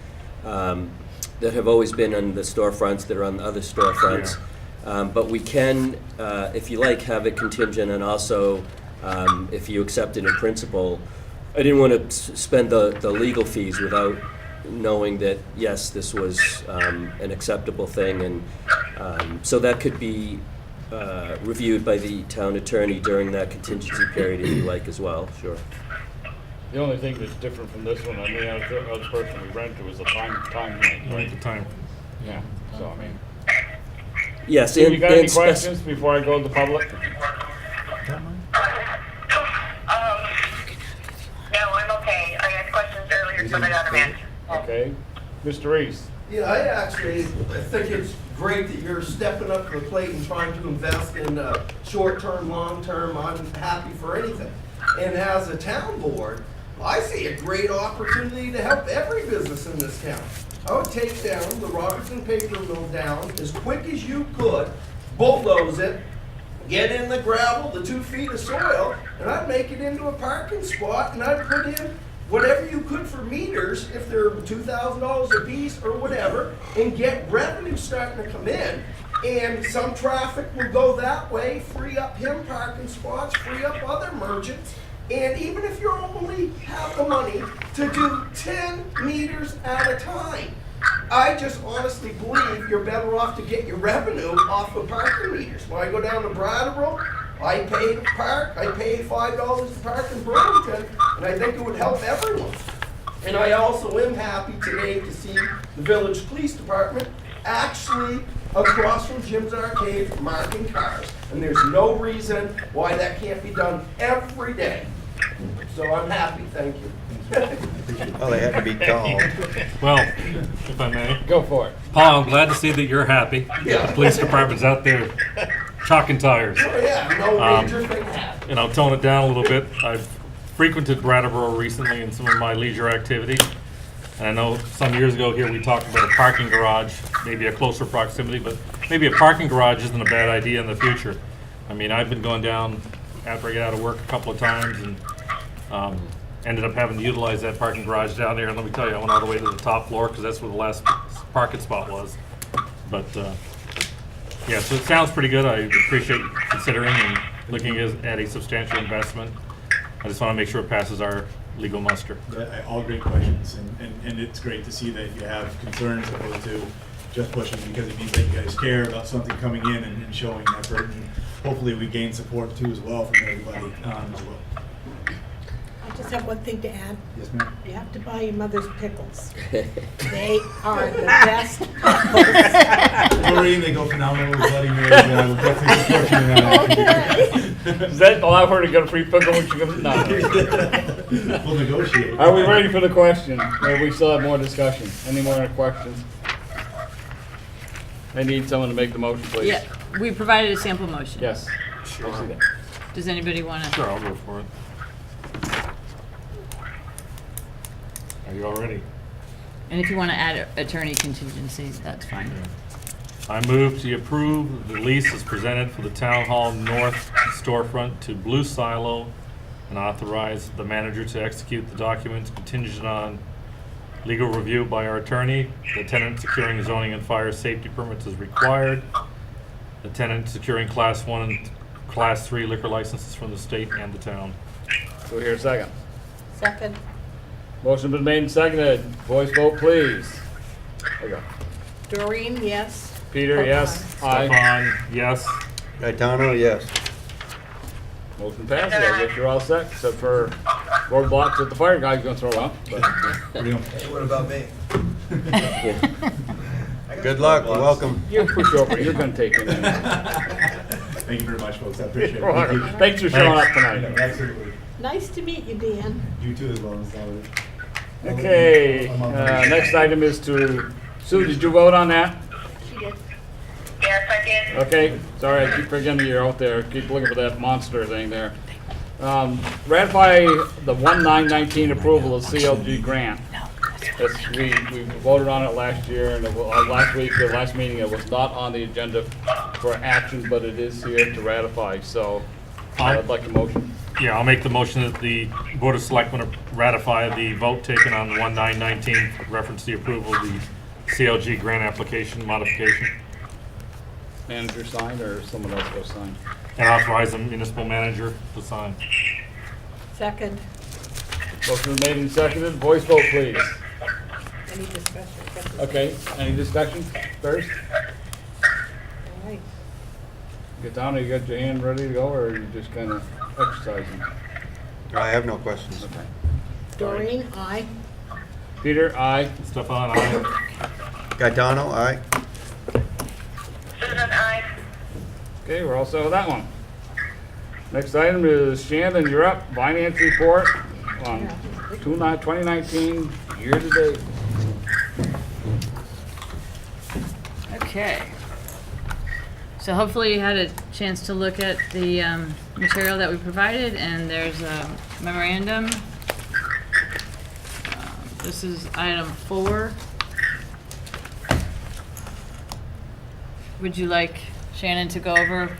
that have always been on the storefronts, that are on the other storefronts. But we can, if you like, have it contingent, and also if you accept it in principle. I didn't want to spend the legal fees without knowing that, yes, this was an acceptable thing, and so that could be reviewed by the town attorney during that contingency period if you like as well, sure. The only thing that's different from this one, I mean, the other person we rented was the time limit, Right, the time. Yeah, so I mean. Yes, Do you and got any spec- questions before I go to the public? No, I'm okay. I had questions earlier, but I got them answered. Okay. Mr. Reese? Yeah, I think it's great that you're stepping up to the plate and trying to invest in short-term, long-term. I'm happy for anything. And as a town board, I see a great opportunity to help every business in this town. I would take down the Robertson paper mill down as quick as you could, bulldoze it, get in the gravel, the 2 feet of soil, and I'd make it into a parking spot, and I'd put in whatever you could for meters, if they're $2,000 a piece or whatever, and get revenue starting to come in. And some traffic will go that way, free up him parking spots, free up other merchants. And even if you only have the money to do 10 meters at a time, I just honestly believe you're better off to get your revenue off of parking meters. When I go down to Brattleboro, I pay to park, I pay $5 to park in Burlington, and I think it would help everyone. And I also am happy today to see the village police department actually across from Jim's Arcade marking cars. And there's no reason why that can't be done every day. So I'm happy, thank you. Well, they had to be called. Well, if I may. Go for it. Paul, I'm glad to see that you're happy. Yeah. The police department's out there chalking tires. Oh yeah, no major thing happened. And I'll tone it down a little bit. I've frequented Brattleboro recently in some of my leisure activities. And I know some years ago here we talked about a parking garage, maybe a closer proximity, but maybe a parking garage isn't a bad idea in the future. I mean, I've been going down after I get out of work a couple of times and ended up having to utilize that parking garage down there. And let me tell you, I went all the way to the top floor because that's where the last parking spot was. But yeah, so it sounds pretty good. I appreciate you considering and looking at a substantial investment. I just want to make sure it passes our legal muster. All great questions, and it's great to see that you have concerns opposed to just pushing, because it means that you guys care about something coming in and showing effort, and hopefully we gain support too as well from everybody as well. I just have one thing to add. Yes, ma'am? You have to buy your mother's pickles. They are the best pickles. Maureen, they go phenomenal with Bloody Marys, and I will definitely support you in that. Does that allow her to get a free pickle when she comes? No. We'll negotiate. Are we ready for the question? Or we still have more discussion? Any more questions? I need someone to make the motion, please. Yeah, we provided a sample motion. Yes. Sure. I see that. Does anybody want to? Sure, I'll go for it. Are you all ready? And if you want to add attorney contingency, that's fine. I move to approve the lease as presented for the Town Hall North storefront to Blue Silo and authorize the manager to execute the documents contingent on legal review by our attorney. The tenant securing zoning and fire safety permits is required. The tenant securing Class 1 and Class 3 liquor licenses from the state and the town. Do we hear a second? Second. Motion been made and seconded. Voice vote, please. There you go. Doreen, yes. Peter, yes. Aye. Stefan, yes. Gaetano, yes. Motion passes. I guess you're all set, except for roadblocks that the fire guy's gonna throw up. But What about me? Good luck, you're welcome. you're pushover. You're gonna take it. Thank you very much, folks, I appreciate it. You're Thank you. welcome. Thanks for showing up tonight. Absolutely. Nice to meet you, Dan. You too as well, Ms. Lowry. Okay, next item is to, Sue, did you vote on that? She did. Yes, I did. Okay, sorry, I keep forgetting you're out there, keep looking for that monster thing there. Ratify the 1919 approval of CLG grant. We voted on it last year, and last week, the last meeting, it was not on the agenda for action, but it is here to ratify, so I'd like a motion. Yeah, I'll make the motion that the Board of Selectmen ratify the vote taken on 1919, reference the approval of the CLG grant application modification, Manager sign, or someone else go sign? and authorize the municipal manager to sign. Second. Motion made and seconded, voice vote, please. Any discussion? Okay, any discussion first? All right. Gaetano, you got your hand ready to go, or are you just kind of exercising? I have no questions. Okay. Doreen, aye. Peter, aye. Stefan, aye. Gaetano, aye. Susan, I. Okay, we're all set with that one. Next item is Shannon, you're up. Finance report on 2019 year-to-date. Okay. So hopefully you had a chance to look at the material that we provided, and there's a memorandum. This is item 4. Would you like Shannon to go over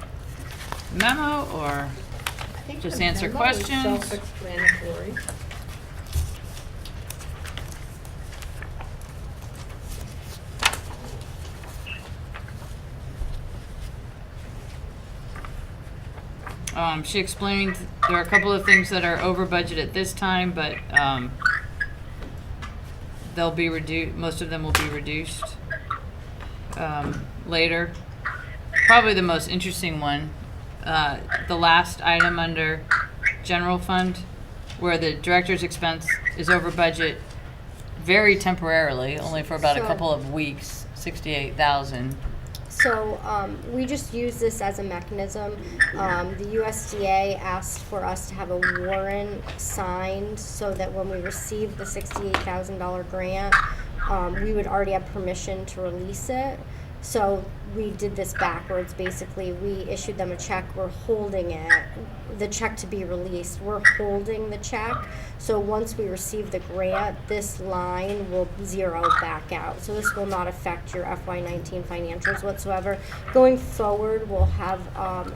the memo, or I think just the answer memo is questions? Self-explanatory. She explained there are a couple of things that are over budget at this time, but they'll be reduced. Most of them will be reduced later. Probably the most interesting one, the last item under general fund, where the director's expense is over budget very temporarily, only for about a So- couple of weeks, 68,000. So we just use this as a mechanism. The USDA asked for us to have a warrant signed so that when we receive the $68,000 grant, we would already have permission to release it. So we did this backwards. Basically, we issued them a check. We're holding it, the check to be released. We're holding the check. So once we receive the grant, this line will zero back out. So this will not affect your FY19 financials whatsoever. Going forward, we'll have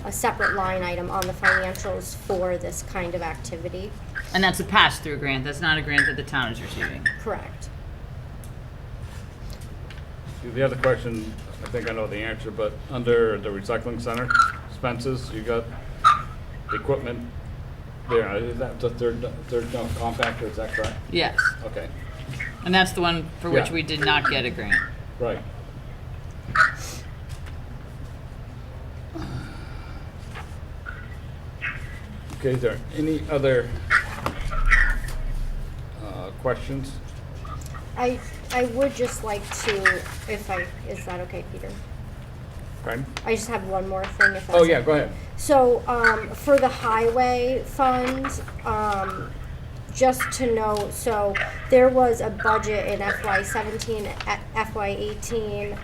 a separate line item on the financials for this kind of activity. And that's a pass-through grant. That's not a grant that the town is receiving. Correct. The other question, I think I know the answer, but under the recycling center expenses, you got equipment there. Is that the third dump compactor, is that correct? Yes. Okay, And that's the one for which Yeah. we did not get a grant. right. Okay, is there any other questions? I would just like to, is that okay, Peter? Pardon? I just have one more thing if that's Oh, yeah, okay. go ahead. So, for the highway fund, just to note, so there was a budget in FY17, FY18,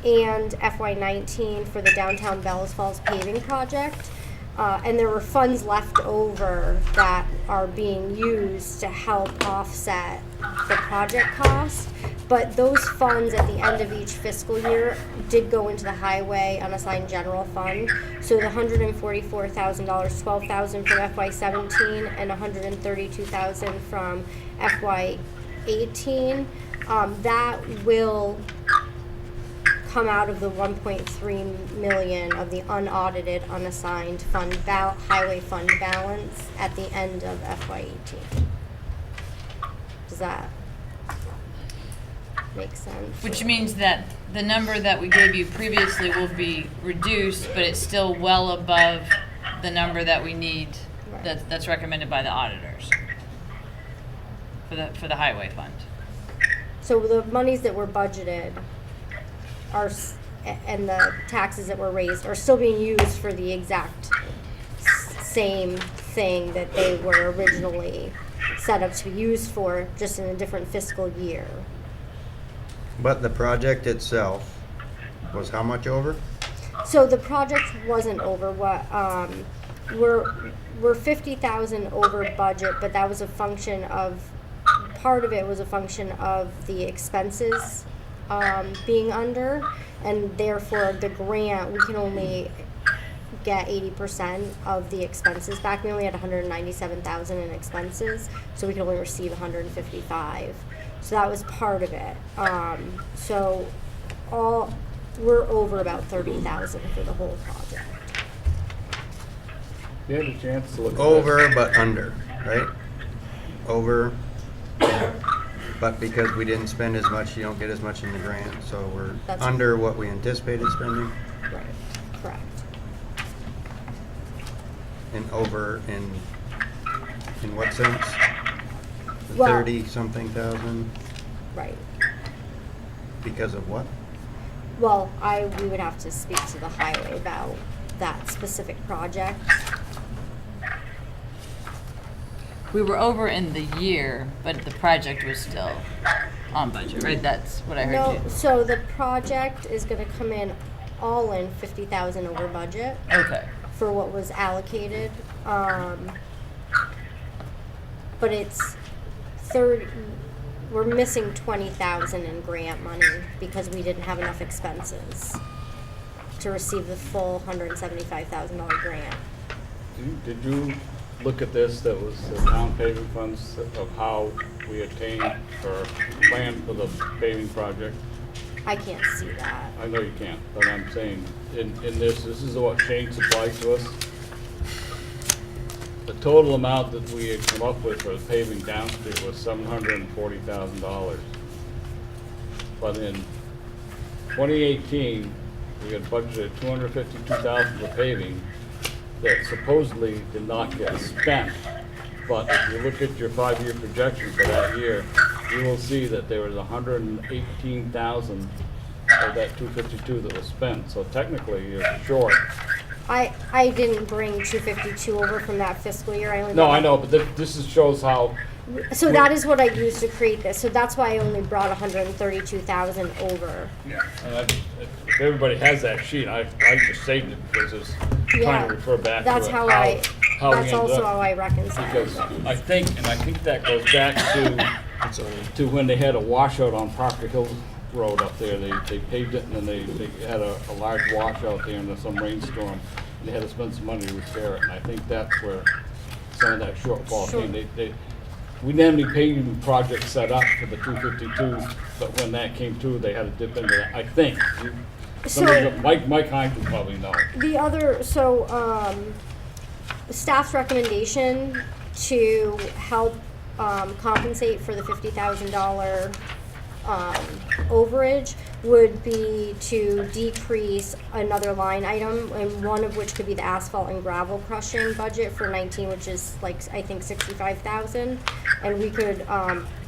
and FY19 for the downtown Bellas Falls paving project. And there were funds left over that are being used to help offset the project cost. But those funds at the end of each fiscal year did go into the highway unassigned general fund. So the $144,000, $12,000 from FY17 and $132,000 from FY18, that will come out of the 1.3 million of the unaudited, unassigned fund highway fund balance at the end of FY18. Does that make sense? Which means that the number that we gave you previously will be reduced, but it's still well above the number that we need, Right. that's recommended by the auditors for the highway fund. So the monies that were budgeted and the taxes that were raised are still being used for the exact same thing that they were originally set up to be used for, just in a different fiscal year. But the project itself was how much over? So the project wasn't over. What we're 50,000 over budget, but that was a function of, part of it was a function of the expenses being under, and therefore the grant, we can only get 80% of the expenses back. We only had 197,000 in expenses, so we could only receive 155. So that was part of it. So we're over about 30,000 for the whole project. You had a chance to look at Over but under, right? Over. But because we didn't spend as much, you don't get as much in the grant, so we're That's- under what we anticipated spending Right, correct. and over in what sense? Well- 30-something thousand, Right. because of what? Well, we would have to speak to the highway about that specific project. We were over in the year, but the project was still on budget, right? That's what I heard No, you. so the project is gonna come in all in 50,000 over budget Okay. for what was allocated. But it's we're missing 20,000 in grant money because we didn't have enough expenses to receive the full $175,000 grant. Did you look at this, that was the town paving funds of how we attained or planned for the paving project? I can't see that. I know you can't, but I'm saying, in this is what Shane supplied to us. The total amount that we had come up with for paving Down Street was $740,000. But in 2018, we had budgeted $252,000 for paving that supposedly did not get spent. But if you look at your 5-year projection for that year, you will see that there was $118,000 of that 252 that was spent. So technically, you're short. I didn't bring 252 over from that fiscal year. I only No, brought- I know, but this shows how, So that is what I used to create this. So that's why I only brought 132,000 over. and if everybody has that sheet, I just saved it because it's trying Yeah, to refer back to it. that's how how I. we That's ended also up. how I reconciled Because it. I think that goes back to when they had a washout on Parker Hill Road up there. They paved it and then they had a large washout there and there's some rainstorm. And they had to spend some money to repair it. And I think that's where some of that shortfall Sure. came. We didn't have any paving projects set up for the 252, but when that came through, they had to dip into that. I think. Mike Hines would probably know. The other, staff's recommendation to help compensate for the $50,000 overage would be to decrease another line item, and one of which could be the asphalt and gravel crushing budget for 19, which is like, I think 65,000, and we could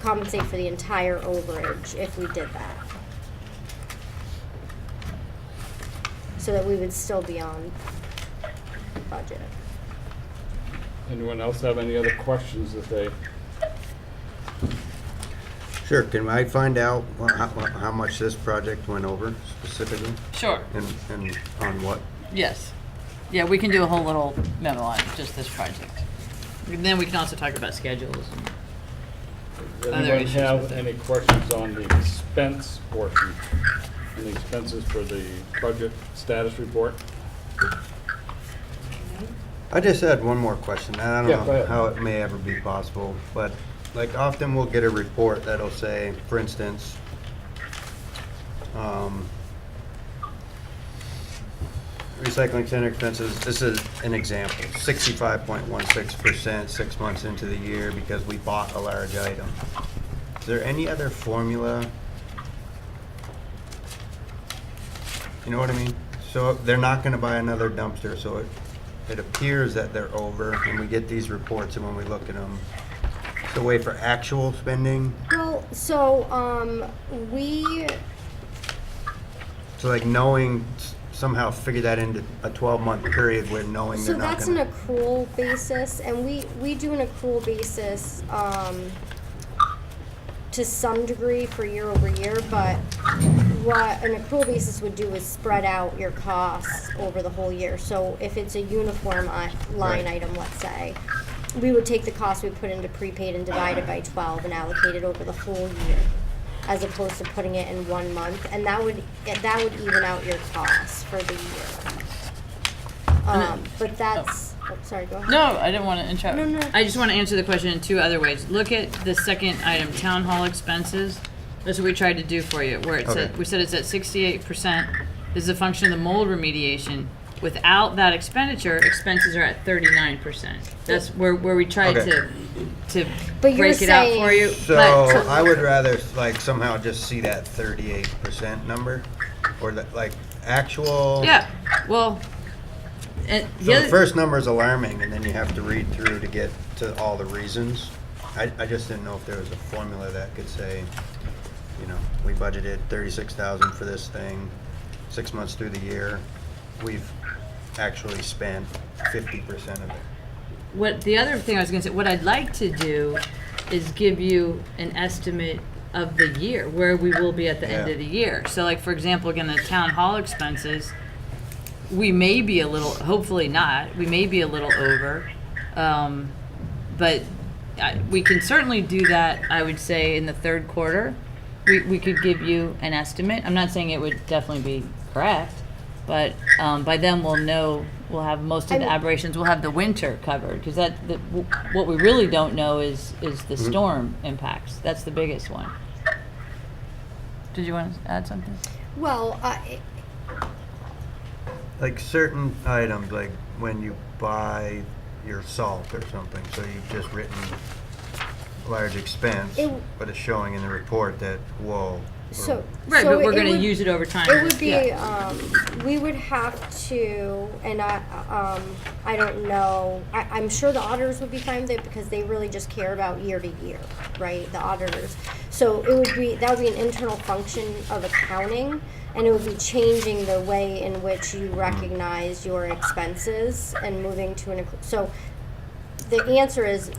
compensate for the entire overage if we did that. So that we would still be on budget. Anyone else have any other questions that they? Sure, can I find out how much this project went over specifically? Sure. And on what? Yes. Yeah, we can do a whole little memo on just this project. And then we can also talk about schedules. Does Other anyone issues have with it. any questions on the expense portion, and the expenses for the budget status report? I just had one more question, and I Yeah, don't go know ahead. how it may ever be possible, but like often we'll get a report that'll say, for instance, recycling center expenses, this is an example, 65.16% 6 months into the year because we bought a large item. Is there any other formula? You know what I mean? So they're not gonna buy another dumpster, so it appears that they're over, and we get these reports, and when we look at them, it's a way for actual spending. Well, so, we, So like knowing, somehow figure that into a 12-month period where knowing so they're not that's an gonna. accrual basis, and we do an accrual basis, to some degree for year over year, but what an accrual basis would do is spread out your costs over the whole year. So if it's a uniform line item, let's say, we would take the cost we put into prepaid and divide it by 12 and allocate it over the whole year, as opposed to putting it in 1 month, and that would even out your costs for the year. But that's, sorry, go ahead. No, I didn't want to interrupt. No. I just want to answer the question in two other ways. Look at the second item, town hall expenses. That's what we tried to do for you, where it said, Okay. we said it's at 68%. This is a function of the mold remediation. Without that expenditure, expenses are at 39%. That's where we tried Okay. to But you're break it out for you. So but- I would rather like somehow just see that 38% number, or the, like actual. Yeah, well, and So the the other, first number is alarming, and then you have to read through to get to all the reasons. I just didn't know if there was a formula that could say, you know, we budgeted 36,000 for this thing, 6 months through the year, we've actually spent 50% of it. the other thing I was gonna say, what I'd like to do is give you an estimate of the year, where we will be at the end Yeah. of the year. So like, for example, again, the town hall expenses, we may be a little, hopefully not, we may be a little over. But we can certainly do that, I would say, in the third quarter. We could give you an estimate. I'm not saying it would definitely be correct, but by then we'll know, we'll have most of the aberrations, we'll have the winter covered. Because what we really don't know is the storm impacts. That's the biggest one. Did you want to add something? Well, Like certain items, like when you buy your salt or something, so you've just written large expense, but it's showing in the report that, whoa. so. Right, so but we're it going to would- use it over time. It would be, Yeah. we would have to, and I don't know, I'm sure the auditors would be fine with it because they really just care about year to year, right, the auditors. So it would be, that would be an internal function of accounting, and it would be changing the way in which you recognize your expenses and moving to so the answer is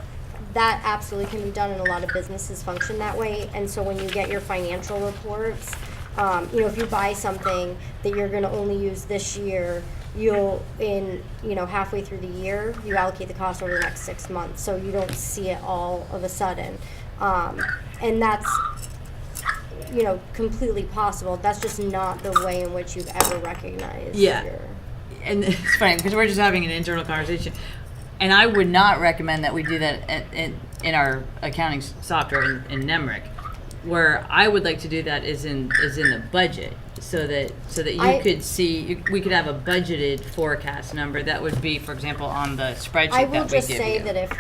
that absolutely can be done, and a lot of businesses function that way. And so when you get your financial reports, you know, if you buy something that you're going to only use this year, you'll halfway through the year, you allocate the cost over the next 6 months, so you don't see it all of a sudden. And that's, you know, completely possible. That's just not the way in which you've ever recognized Yeah. your... And it's funny because we're just having an internal conversation, and I would not recommend that we do that in our accounting software in NEMRIC. Where I would like to do that is in the budget, so that you could see, we could have a budgeted forecast number that would be, for example, on the spreadsheet I that will we just give say you. that if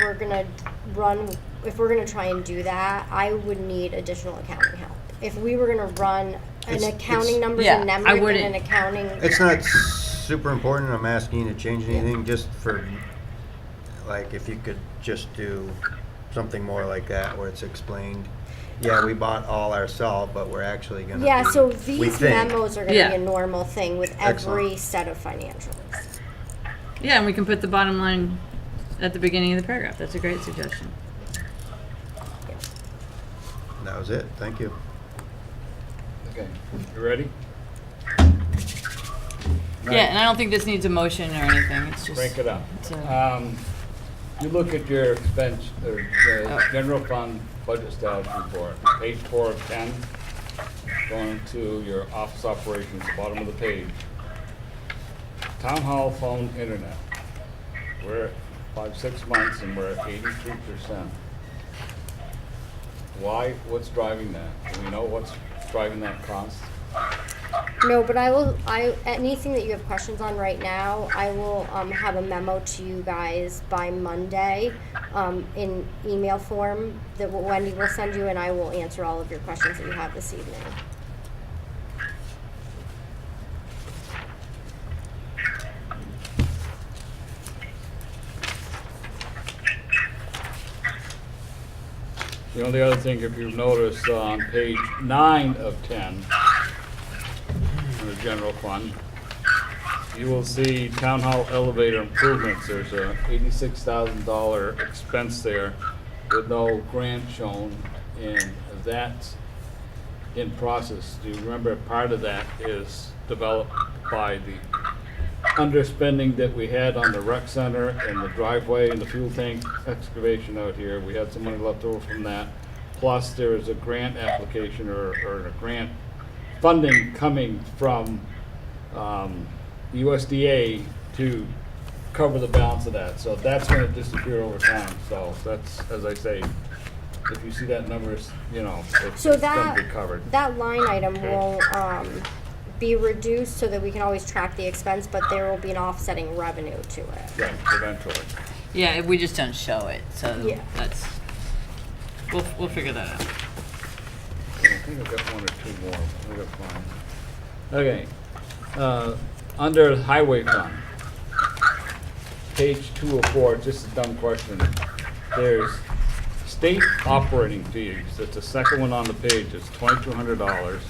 we're gonna try and do that, I would need additional accounting help. If we were gonna run an accounting numbers in I NEMRIC wouldn't- and an accounting. It's not super important, I'm asking you to change anything, just for, like, if you could just do something more like that, where it's explained, yeah, we bought all our salt, but we're actually gonna Yeah, be, so we these think. memos are gonna Yeah. be a normal thing with every Excellent. set of financials. Yeah, and we can put the bottom line at the beginning of the paragraph. That's a great suggestion. That was it, thank you. Okay, you ready? Yeah, and I don't think this needs a motion or anything. It's just Break it up. it's a- You look at your expense, or Oh. general fund budget status report, page 4 of 10, going to your office operations, bottom of the page. Town hall phone internet. We're at 5-6 months and we're at 83%. Why, what's driving that? Do we know what's driving that cost? No, but anything that you have questions on right now, I will have a memo to you guys by Monday in email form that Wendy will send you, and I will answer all of your questions that you have this evening. The only other thing, if you've noticed, on page 9 of 10, in the general fund, you will see town hall elevator improvements. There's a $86,000 expense there with no grant shown, and that's in process. Do you remember part of that is developed by the underspending that we had on the rec center and the driveway and the fuel tank excavation out here? We had some money left over from that. Plus, there is a grant application or a grant funding coming from USDA to cover the balance of that. So that's going to disappear over time. So that's, as I say, if you see that number, you know, it's So going that to be covered. that line item will be reduced so that we can always track the expense, but there will be an offsetting revenue to it. Right, eventually. Yeah, we just don't show it, so Yeah. that's, we'll figure that out. I think I've got one or two more. I got fine. Okay, under highway fund, page 204, just a dumb question. There's state operating fees. It's the second one on the page. It's $2,200.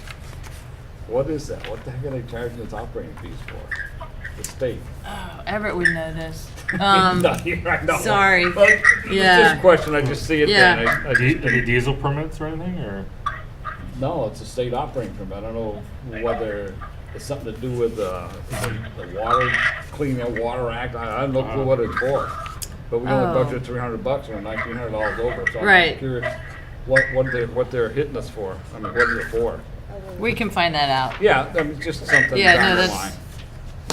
What is that? What the heck are they charging us operating fees for? The state. Oh, Everett would know this. No, I know. Sorry. But it's Yeah. just a question. I just see it there. Yeah. And I just Any diesel permits or anything, or? No, it's a state operating permit. I don't know whether it's something to do with the water, Clean Air Water Act. I don't know what it's for. But we only Oh. budgeted $300 and we're $1,900 over. So I'm Right. curious what they're hitting us for. I mean, what is it for? We can find that out. Yeah, I mean, just something Yeah, down no, the that's, line.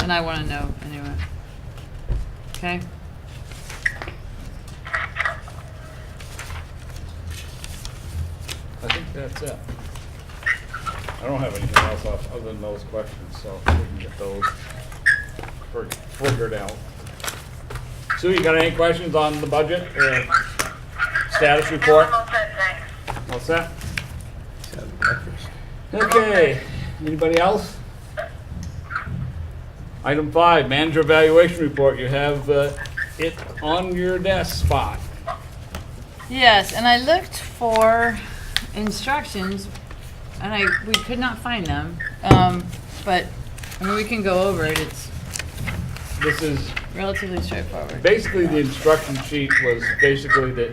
and I wanna know anyway. Okay? I think that's it. I don't have anything else other than those questions, so we can get those figured out. Sue, you got any questions on the budget or status report? I'm all set, thanks. What's that? Okay, anybody else? Item 5, manager evaluation report. You have it on your desk spot. Yes, and I looked for instructions, and we could not find them. But, I mean, we can go over it. It's This is relatively straightforward. basically the instruction sheet was basically that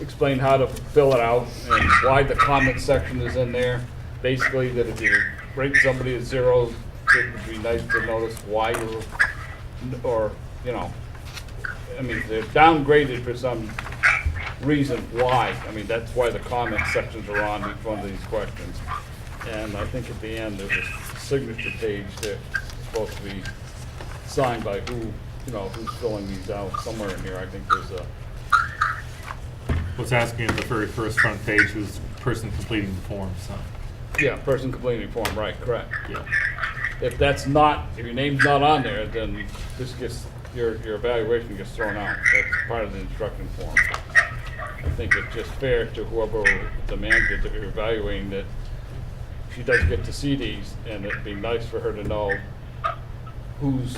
explained how to fill it out and why the comment section is in there. Basically that if you rate somebody at 0, it would be nice to notice why you, or, you know, I mean, they're downgraded for some reason why. I mean, that's why the comment sections are on each one of these questions. And I think at the end, there's a signature page that's supposed to be signed by who, you know, who's filling these out. Somewhere in here, I think there's a, What's asking at the very first front page was person completing the form, so, yeah, person completing form, right, correct. yeah. If that's not, if your name's not on there, then this gets, your evaluation gets thrown out. That's part of the instruction form. I think it's just fair to whoever the manager that you're evaluating that she does get to see these, and it'd be nice for her to know who's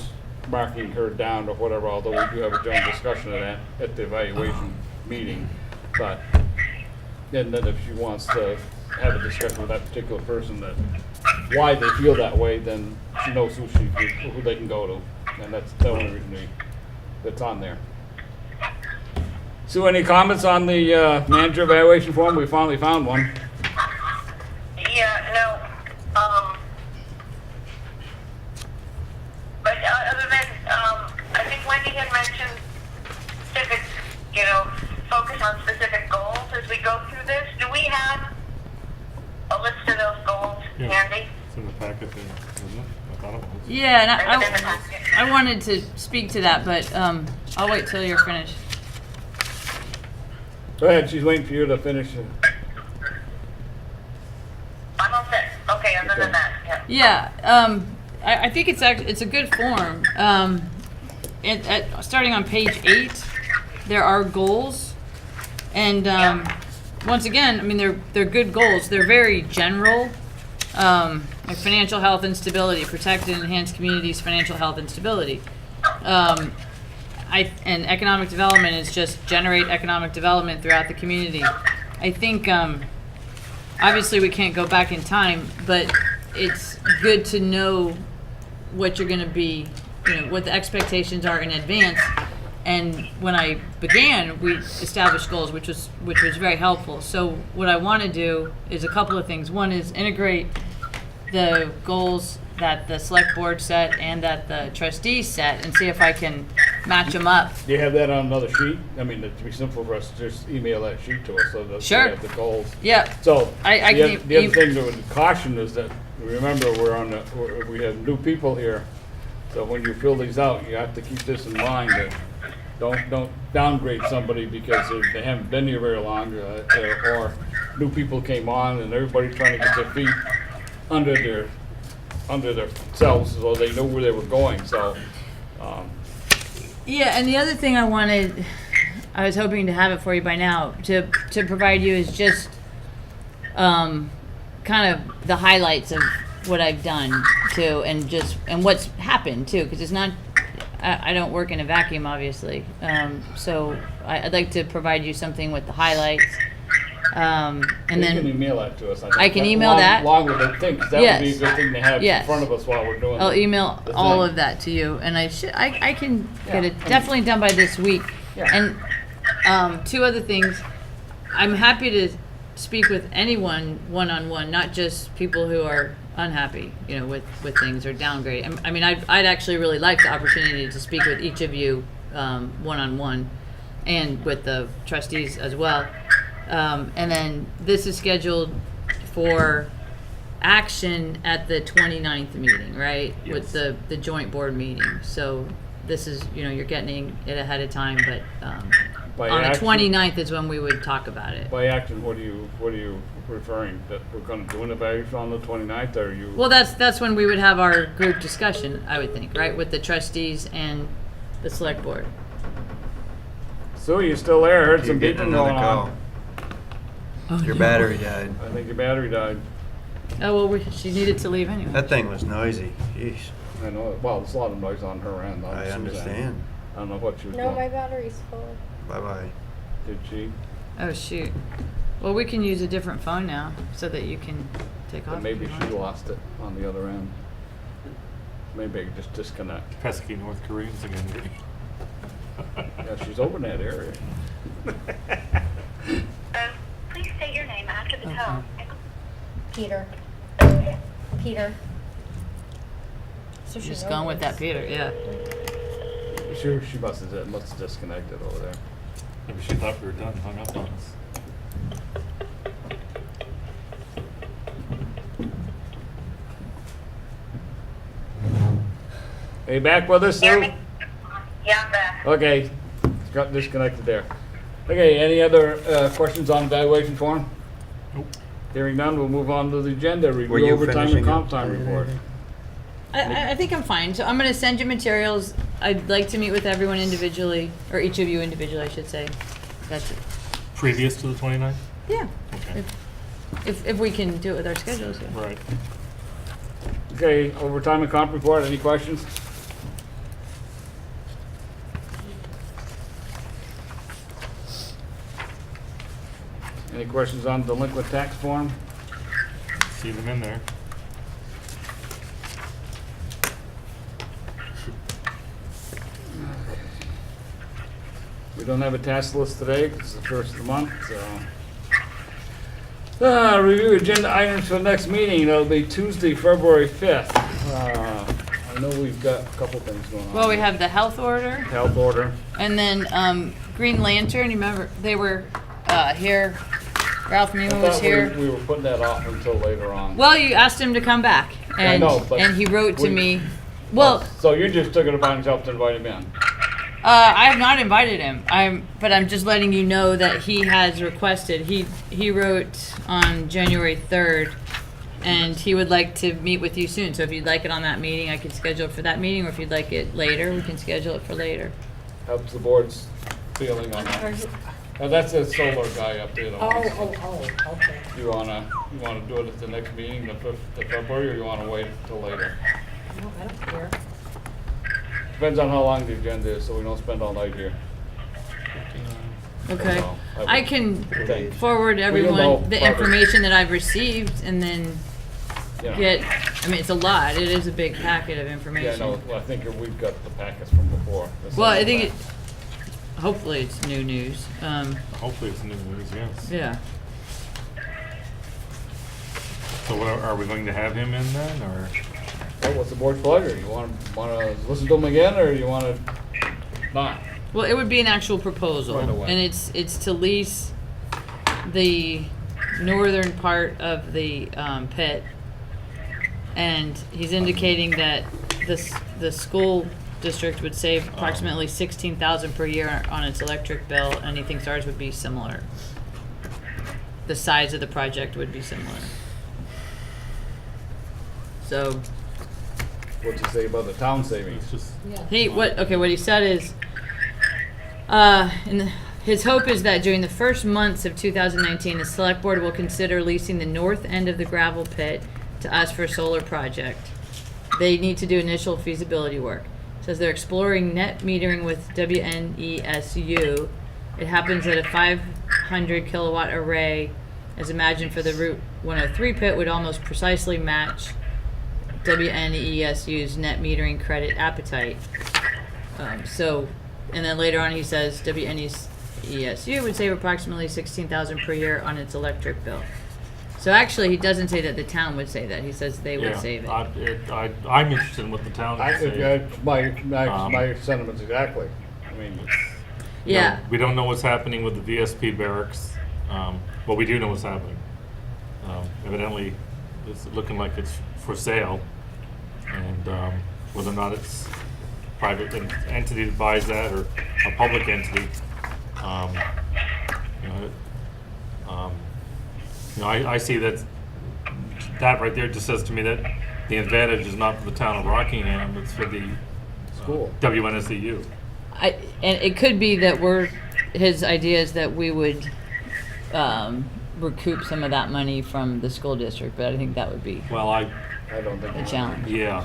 marking her down or whatever, although we do have a general discussion of that at the evaluation meeting. But, and then if she wants to have a discussion with that particular person that, why they feel that way, then she knows who they can go to. And that's the only reason that's on there. Sue, any comments on the manager evaluation form? We finally found one. Yeah, no, but other than, I think Wendy had mentioned specific, you know, focus on specific goals as we go through this. Do we have a list of those goals Yeah. handy? It's in the packet there, isn't it? I thought it was. Yeah, and Within the packet? I wanted to speak to that, but I'll wait till you're finished. Go ahead, she's waiting for you to finish. I'm all set. Okay, other than that, yeah. Yeah, I think it's a good form. Starting on page 8, there are goals, and once again, I mean they're good goals. They're very general, like financial health and stability, protect and enhance communities' financial health and stability. And economic development is just generate economic development throughout the community. I think obviously we can't go back in time, but it's good to know what you're going to be, you know, what the expectations are in advance. And when I began, we established goals, which was very helpful. So what I want to do is a couple of things. One is integrate the goals that the select board set and that the trustees set, and see if I can match them up. Do you have that on another sheet? I mean, it'd be simple for us to just email that sheet to us so that we Sure. have the goals. Yeah. So, I the can the other thing that would caution is that, remember, we have new people here. So when you fill these out, you have to keep this in mind, that don't downgrade somebody because they haven't been here very long, or new people came on and everybody's trying to get their feet under their under themselves, so they knew where they were going, so, Yeah, and the other thing I was hoping to have it for you by now, to provide you is just kind of the highlights of what I've done too, and what's happened too, because it's not, I don't work in a vacuum, obviously. So I'd like to provide you something with the highlights. And you then can email that to us. think. I can email that? Along with the thing, 'cause that would be a Yes. good thing to have in Yes. front of us while we're doing I'll email the all thing. of that to you, and I can get Yeah, it definitely done by this week. Yeah. And two other things, I'm happy to speak with anyone one-on-one, not just people who are unhappy, with things or downgrade. I mean, I'd actually really like the opportunity to speak with each of you one-on-one, and with the trustees as well. And then this is scheduled for action at the 29th meeting, right? Yes. With the joint board meeting. So this is, you're getting it ahead of time, but By on the action- 29th is when we would talk about it. By action, what are you referring, that we're gonna do an evaluation on the 29th, or you? Well, that's when we would have our group discussion, I would think, right? With the trustees and the select board. Sue, you still there? I heard You're some getting beeping another going call. on. Your battery died. I think your battery died. Oh, well, she needed to leave anyway. That thing was noisy. Jeez. I know, well, there's a lot of noise on her end. on I Sue's end. understand. I don't know what she was No, doing. my battery's full. Bye-bye. Did she? Oh, shoot. Well, we can use a different phone now so that you can take off. Or maybe if you she want. lost it on the other end. Maybe I could just disconnect. Pesky North Koreans again. Yeah, she's over in that area. Please state your name after the tone. Peter. Peter. So she Just knows going with that, this. Peter, yeah. She must have disconnected over there. Maybe she thought we were done, hung up on us. Are you back with us, Hear Sue? me? Yeah, I'm back. Okay, got disconnected there. Okay, any other questions on evaluation form? Nope. Hearing none, we'll move on to the agenda, Were review you overtime and finishing comp up? time report. I think I'm fine. So I'm going to send you materials. I'd like to meet with everyone individually, or each of you individually, I should say. That's it. Previous to the 29th? Yeah. Okay. If we can do it with our schedules, yeah. Right. Okay, overtime and comp report, any questions? Any questions on delinquent tax form? See them in there. We don't have a task list today, 'cause it's the first of the month, so. Review agenda items for the next meeting, that'll be Tuesday, February 5th. I know we've got a couple things going on. Well, we have the health order, Health order. and then Green Lantern. You remember they were here. Ralph I Neiman was thought here. we were putting that off until later on. Well, you asked him to come back, and know, but and he wrote to we- me. Well, So you just took it upon yourself to invite him in? I have not invited him. But I'm just letting you know that he has requested. He wrote on January 3rd, and he would like to meet with you soon. So if you'd like it on that meeting, I could schedule it for that meeting, or if you'd like it later, we can schedule it for later. How's the board's feeling on that? Now, that's a solar guy up there. Okay. You wanna do it at the next meeting, the 5th of February, or you wanna wait until later? No, I don't care. Depends on how long the agenda is, so we don't spend all night here. Okay. So, I can think, forward know everyone the probably- information that I've received, and then you know. get. I mean, it's a lot. It is a big packet of Yeah, information. no, well, I think we've got the packets from before. That's Well, all I think that. hopefully it's new news. Hopefully it's new news, yes. Yeah. So what, are we going to have him in then, or? Well, what's the board's pleasure? You wanna listen to them again, or you wanna not? Well, it would be an actual proposal, Right away. and it's to lease the northern part of the pit, and he's indicating that the school district would save approximately $16,000 per year on its electric bill, and he thinks ours would be similar. The size of the project would be similar. So what's he say about the town savings? It's just, What he said is, his hope is that during the first months of 2019, the select board will consider leasing the north end of the gravel pit to us for a solar project. They need to do initial feasibility work. Says they're exploring net metering with WNESU. It happens that a 500 kilowatt array, as imagined for the Route 103 pit, would almost precisely match WNESU's net metering credit appetite. And then later on he says WNESU would save approximately $16,000 per year on its electric bill. So actually, he doesn't say that the town would say that. He says they would yeah, save it. I'm interested in what the town would say. My sentiments exactly. I mean, You know, Yeah. we don't know what's happening with the VSP barracks, but we do know what's happening. Evidently, it's looking like it's for sale, and whether or not it's private entity that buys that or a public entity, I see that right there just says to me that the advantage is not for the town of Rockingham, it's for the school. WNSEU. And it could be that his idea is that we would recoup some of that money from the school district, but I think that would be Well, I don't think a challenge. yeah.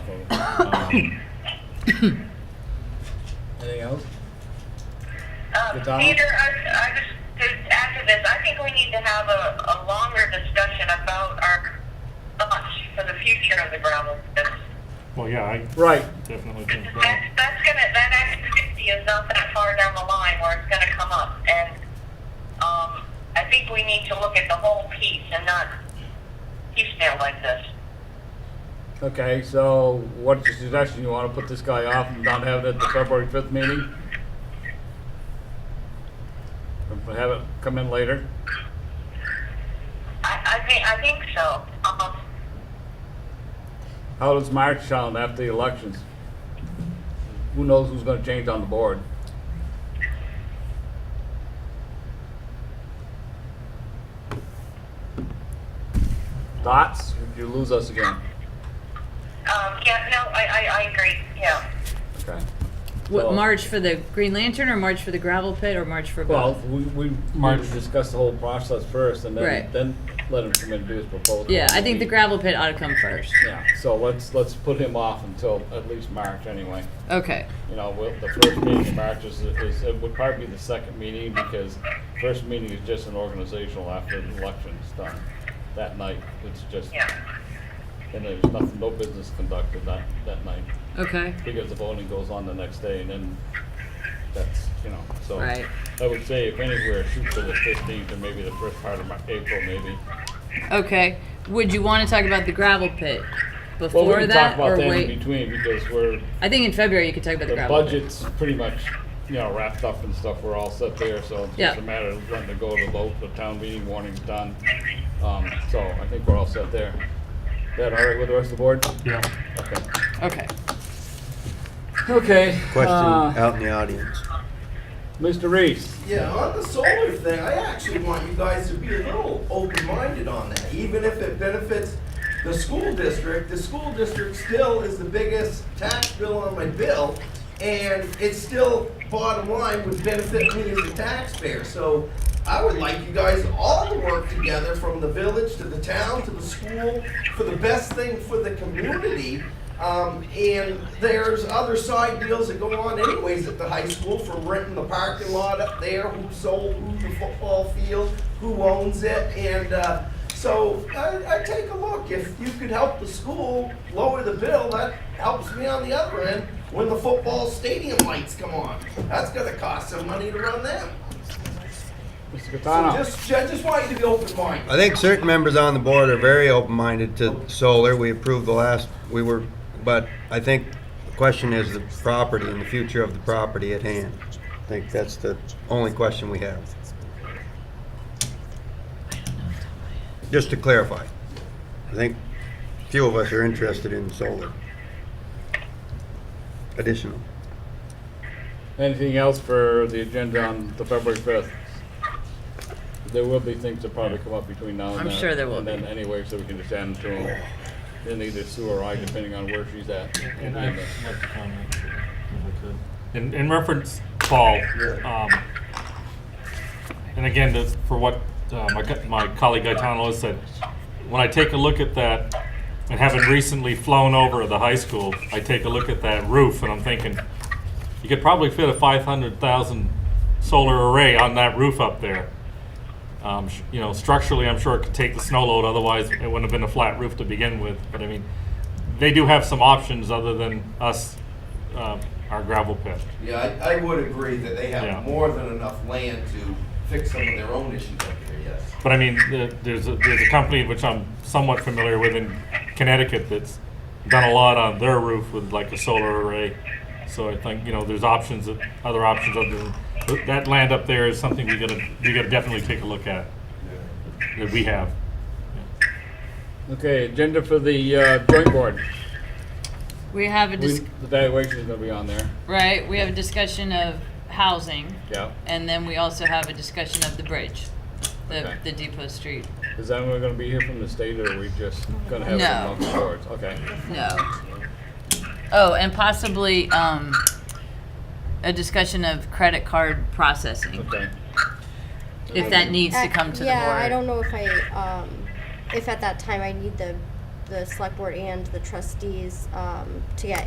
Anything else? Peter, I just, to add to this, I think we need to have a longer discussion about our thoughts for the future of the gravel pits. Well, yeah, I Right. definitely think that. That activity is not that far down the line where it's gonna come up, and, I think we need to look at the whole piece and not piecemeal like this. Okay, so what's your suggestion? You wanna put this guy off and not have it at the February 5th meeting? Or have it come in later? I think so. How does March sound after the elections? Who knows who's gonna change on the board? Thoughts? Did you lose us again? Yeah, no, I agree, yeah. Okay. What, So- March for the Green Lantern, or March for the gravel pit, or March for Well, both? we might discuss the whole process first and Right. then let him come in and do his proposal. Yeah, I think the gravel pit ought to come first. Yeah, so let's put him off until at least March anyway. Okay. You know, the first meeting in March it would probably be the second meeting because first meeting is just an organizational after the election's done. That night, it's just, Yeah. and there's nothing, no business conducted that night Okay. because the voting goes on the next day and then that's, so. Right. I would say if anywhere, shoot for the 15th or maybe the first part of April maybe. Okay. Would you want to talk about the gravel pit Well, we before can talk that, about or that in wait? between because we're, I think in February you could talk about the the gravel pit. budget's pretty much, wrapped up and stuff. We're all set there, so it's Yeah. just a matter of when to go to vote. The town meeting warning's done. So I think we're all set there. That all right with the rest of the board? Yeah. Okay. Okay. Okay. Question out in the audience. Mr. Reese. Yeah, on the solar thing, I actually want you guys to be a little open-minded on that. Even if it benefits the school district still is the biggest tax bill on my bill, and it's still, bottom line, would benefit me as a taxpayer. So I would like you guys all to work together, from the village to the town to the school, for the best thing for the community. And there's other side deals that go on anyways at the high school, for renting the parking lot up there, who sold who the football field, who owns it, and so I take a look. If you could help the school lower the bill, that helps me on the other end when the football stadium lights come on. That's gonna cost some money to run them. Mr. So Catano. I just want you to be open-minded. I think certain members on the board are very open-minded to solar. We approved but I think the question is the property and the future of the property at hand. I think that's the only question we have. Just to clarify, I think a few of us are interested in solar. Additional. Anything else for the agenda on the February 5th? There will be things that probably come up between now and I'm then. sure there will And be. then anyway, so we can just add them to them. in either Sue or I, depending on where she's at. And I'd like to comment, if I could. In reference, Paul, and again, for what my colleague Gaetano has said, when I take a look at that, and having recently flown over the high school, I take a look at that roof, and I'm thinking, you could probably fit a 500,000 solar array on that roof up there. You know, structurally, I'm sure it could take the snow load, otherwise it wouldn't have been a flat roof to begin with. But I mean, they do have some options other than us, our gravel pit. Yeah, I would agree that they have Yeah. more than enough land to fix some of their own issues up here, yes. But I mean, there's a company which I'm somewhat familiar with in Connecticut that's done a lot on their roof with like a solar array. So I think, you know, there's options, other options other than that land up there is something we gotta definitely take a look at. That we have. Okay, agenda for the joint board. We have a The valuation is gonna be on there. right, we have a discussion of housing, Yeah. and then we also have a discussion of the bridge, Okay. the Depot Street. Is that one gonna be here from the state, or are we just gonna have No. some amongst the boards? Okay. No. Oh, and possibly, a discussion of credit card processing, Okay. if that needs to come to the board. Yeah, I don't know if at that time I need the select board and the trustees, to get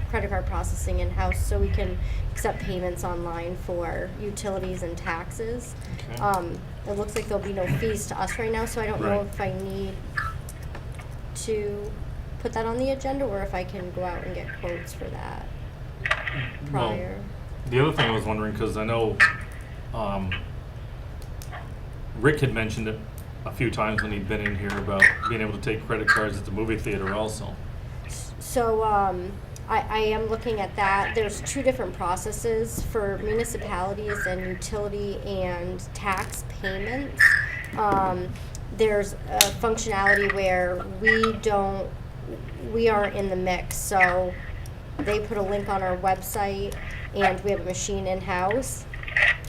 credit card processing in-house so we can accept payments online for utilities and taxes. Okay. It looks like there'll be no fees to us right now, so I don't know Right. if I need to put that on the agenda or if I can go out and get quotes for that prior. The other thing I was wondering, because I know Rick had mentioned it a few times when he'd been in here about being able to take credit cards at the movie theater also. So, I am looking at that. There's two different processes for municipalities and utility and tax payments. There's a functionality where we aren't in the mix, so they put a link on our website and we have a machine in-house.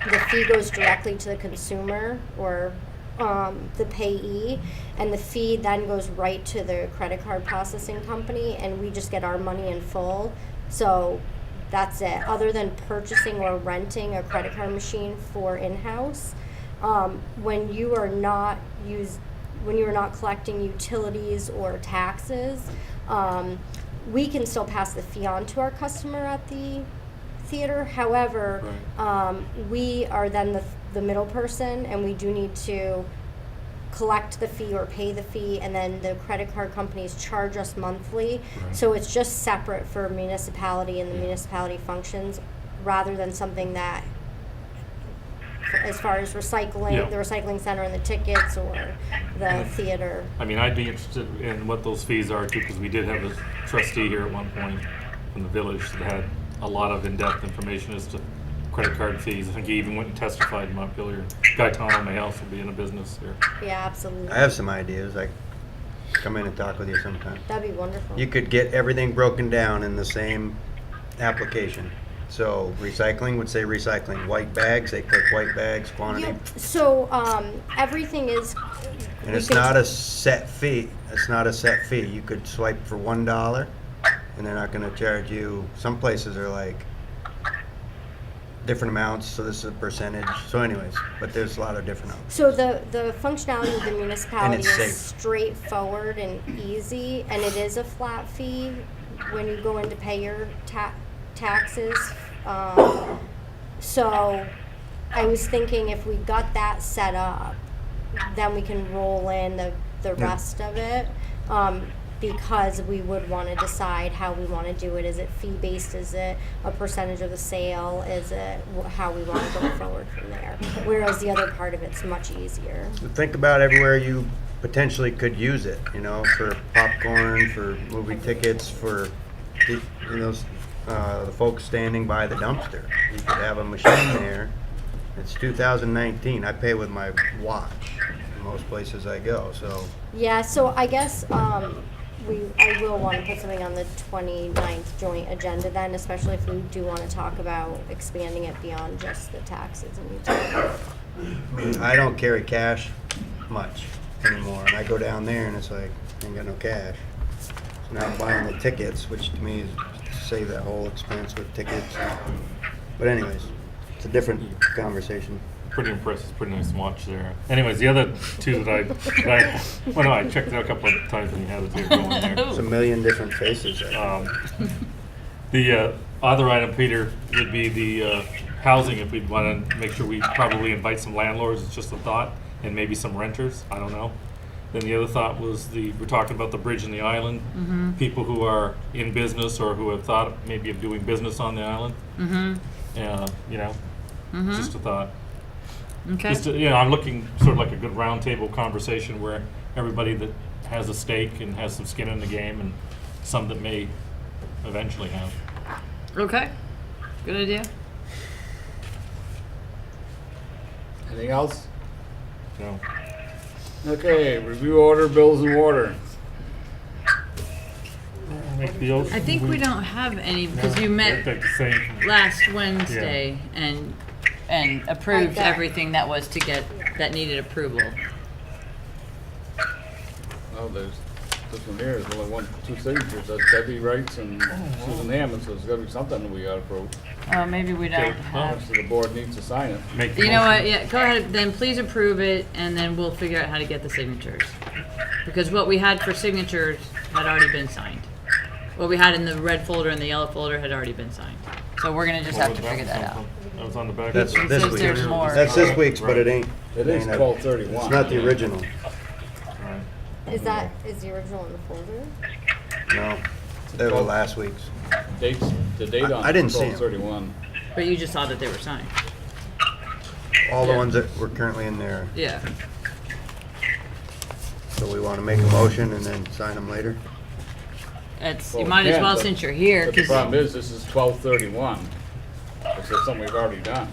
The fee goes directly to the consumer or the payee, and the fee then goes right to the credit card processing company, and we just get our money in full. So that's it. Other than purchasing or renting a credit card machine for in-house, when you are not collecting utilities or taxes, we can still pass the fee on to our customer at the theater. However, we are then the middle person, and we do need to collect the fee or pay the fee, and then the credit card companies charge us monthly. Right. So it's just separate for municipality and the municipality functions, rather than something that, as far as recycling, Yeah. the recycling center and the tickets or the theater. I mean, I'd be interested in what those fees are too, because we did have a trustee here at one point from the village that had a lot of in-depth information as to credit card fees. I think he even went and testified in Montpelier. Gaetano may also be in a business here. Yeah, absolutely. I have some ideas. I come in and talk with you sometime. That'd be wonderful. You could get everything broken down in the same application. So recycling would say recycling. White bags, they click white bags, quantity. Yeah, so, everything is. And we it's could- not a set fee. It's not a set fee. You could swipe for $1 and they're not gonna charge you. Some places are like different amounts, so this is a percentage. So anyways, but there's a lot of different options. So the functionality of the municipality it's is safe. straightforward and easy, and it is a flat fee when you go in to pay your taxes. So I was thinking if we got that set up, then we can roll in the rest of it. Because we would want to decide how we want to do it. Is it fee-based? Is it a percentage of the sale? Is it how we want to go forward from there? Whereas the other part of it's much easier. Think about everywhere you potentially could use it, you know, for popcorn, for movie tickets, for, you know, the folks standing by the dumpster. You could have a machine there. It's 2019. I pay with my watch in most places I go, so. Yeah, so I guess I will want to put something on the 29th joint agenda then, especially if we do want to talk about expanding it beyond just the taxes and utilities. I don't carry cash much anymore, and I go down there and it's like, I ain't got no cash. not buying the tickets, which to me is save that whole expense with tickets. But anyways, it's a different conversation. Pretty impressed. It's pretty nice to watch there. Anyways, the other two that well, no, I checked it out a couple of times when you had the tape going there. There's a million different faces. The other item, Peter, would be the housing, if we'd want to make sure we probably invite some landlords, it's just a thought, and maybe some renters, I don't know. Then the other thought was we're talking about the bridge and the island, people who are in business or who have thought maybe of doing business on the island. You know, just a thought. Okay. Just, I'm looking sort of like a good roundtable conversation where everybody that has a stake and has some skin in the game and some that may eventually have. Okay. Good idea. Anything else? So, Okay, review order, bills and water. make the oath. I think we don't have any because you met Like the same. last Wednesday and approved that. everything that was that needed approval. Oh, there's, this one here is only two signatures, that's Debbie Wrights and Susan Hammond, so there's gotta be something that we gotta approve. Oh, maybe we don't Okay, have. So the board needs to sign it. Make the You know what? motion. Yeah, go ahead. Then please approve it, and then we'll figure out how to get the signatures. Because what we had for signatures had already been signed. What we had in the red folder and the yellow folder had already been signed. So we're gonna just What have to was figure that out. something? That was on the back. That's It this says week. there's more. That's this week's, but it ain't. It is ain't a- 12/31. It's not the original. Right. Is the original in the folder? No, that was last week's. Dates, the date on I it didn't is see 'em. 12/31. But you just saw that they were signed. All the Yeah. ones that were currently in there. Yeah. So we want to make a motion and then sign them later? It's, Well, you might as yeah, well but- since you're here, But the because problem is, this is 12/31. This is something we've already done.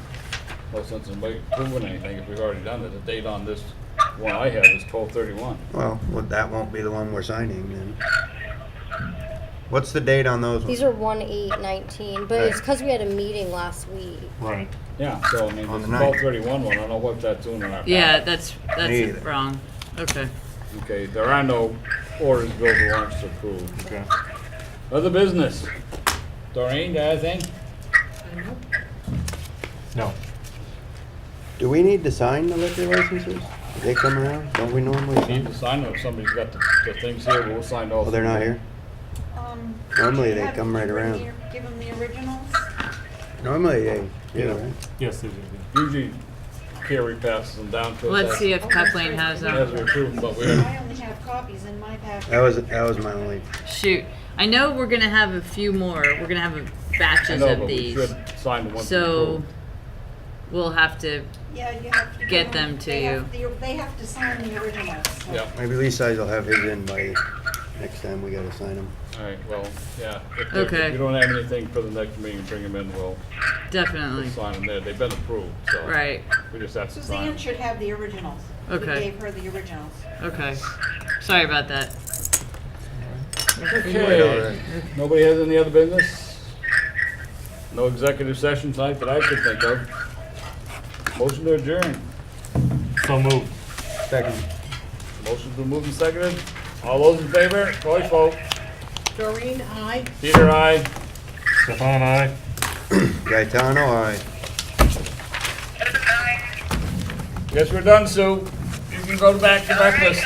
No sense in proving anything if we've already done it. The date on this one I have is 12/31. Well, that won't be the one we're signing then. What's the date on those These ones? are 1/8/19, but it's because we had a meeting last week. Right. Yeah, so I mean, On this the ninth. 12/31 one, I don't know what that's doing in our yeah, packet. that's Neither. wrong. Okay. Okay, there are no orders, bills, or warrants to approve. Okay. Other business. Doreen, got anything? No. Do we need to sign the liquor licenses? Do they come around? Don't we normally Need sign? to sign them if somebody's got the things here, but we'll sign those. Oh, they're not here? Normally they come right around. Give them the originals. Normally they do, right? Yes, it is. Usually Carrie passes them down to us. Let's see if Kathleen has As we them. approve them, but we I only have copies in my packet. That was my only, Shoot. I know we're gonna have a few more. We're gonna have I batches know, of but we these. should sign the ones we So approve. we'll have to, Yeah, you have to. Get give them to they you. have they have to sign the originals. so. Yeah, maybe Leaside will have his in by next time we gotta sign them. all right, well, yeah. If Okay. you don't have anything for the next meeting, bring them in, we'll definitely. sign them there. They've been approved, so. Right. We just have to sign Suzanne them. should have the originals. We Okay. gave her the originals. Okay. Sorry about that. Okay, nobody has any other business? No executive session tonight that I could think of. Motion to adjourn. So moved. Second. Motion's been moved and seconded. All those in favor, voice vote. Doreen, aye. Peter, aye. Stefan, aye. Gaetano, aye. Guess we're done, Sue. You can go back to breakfast.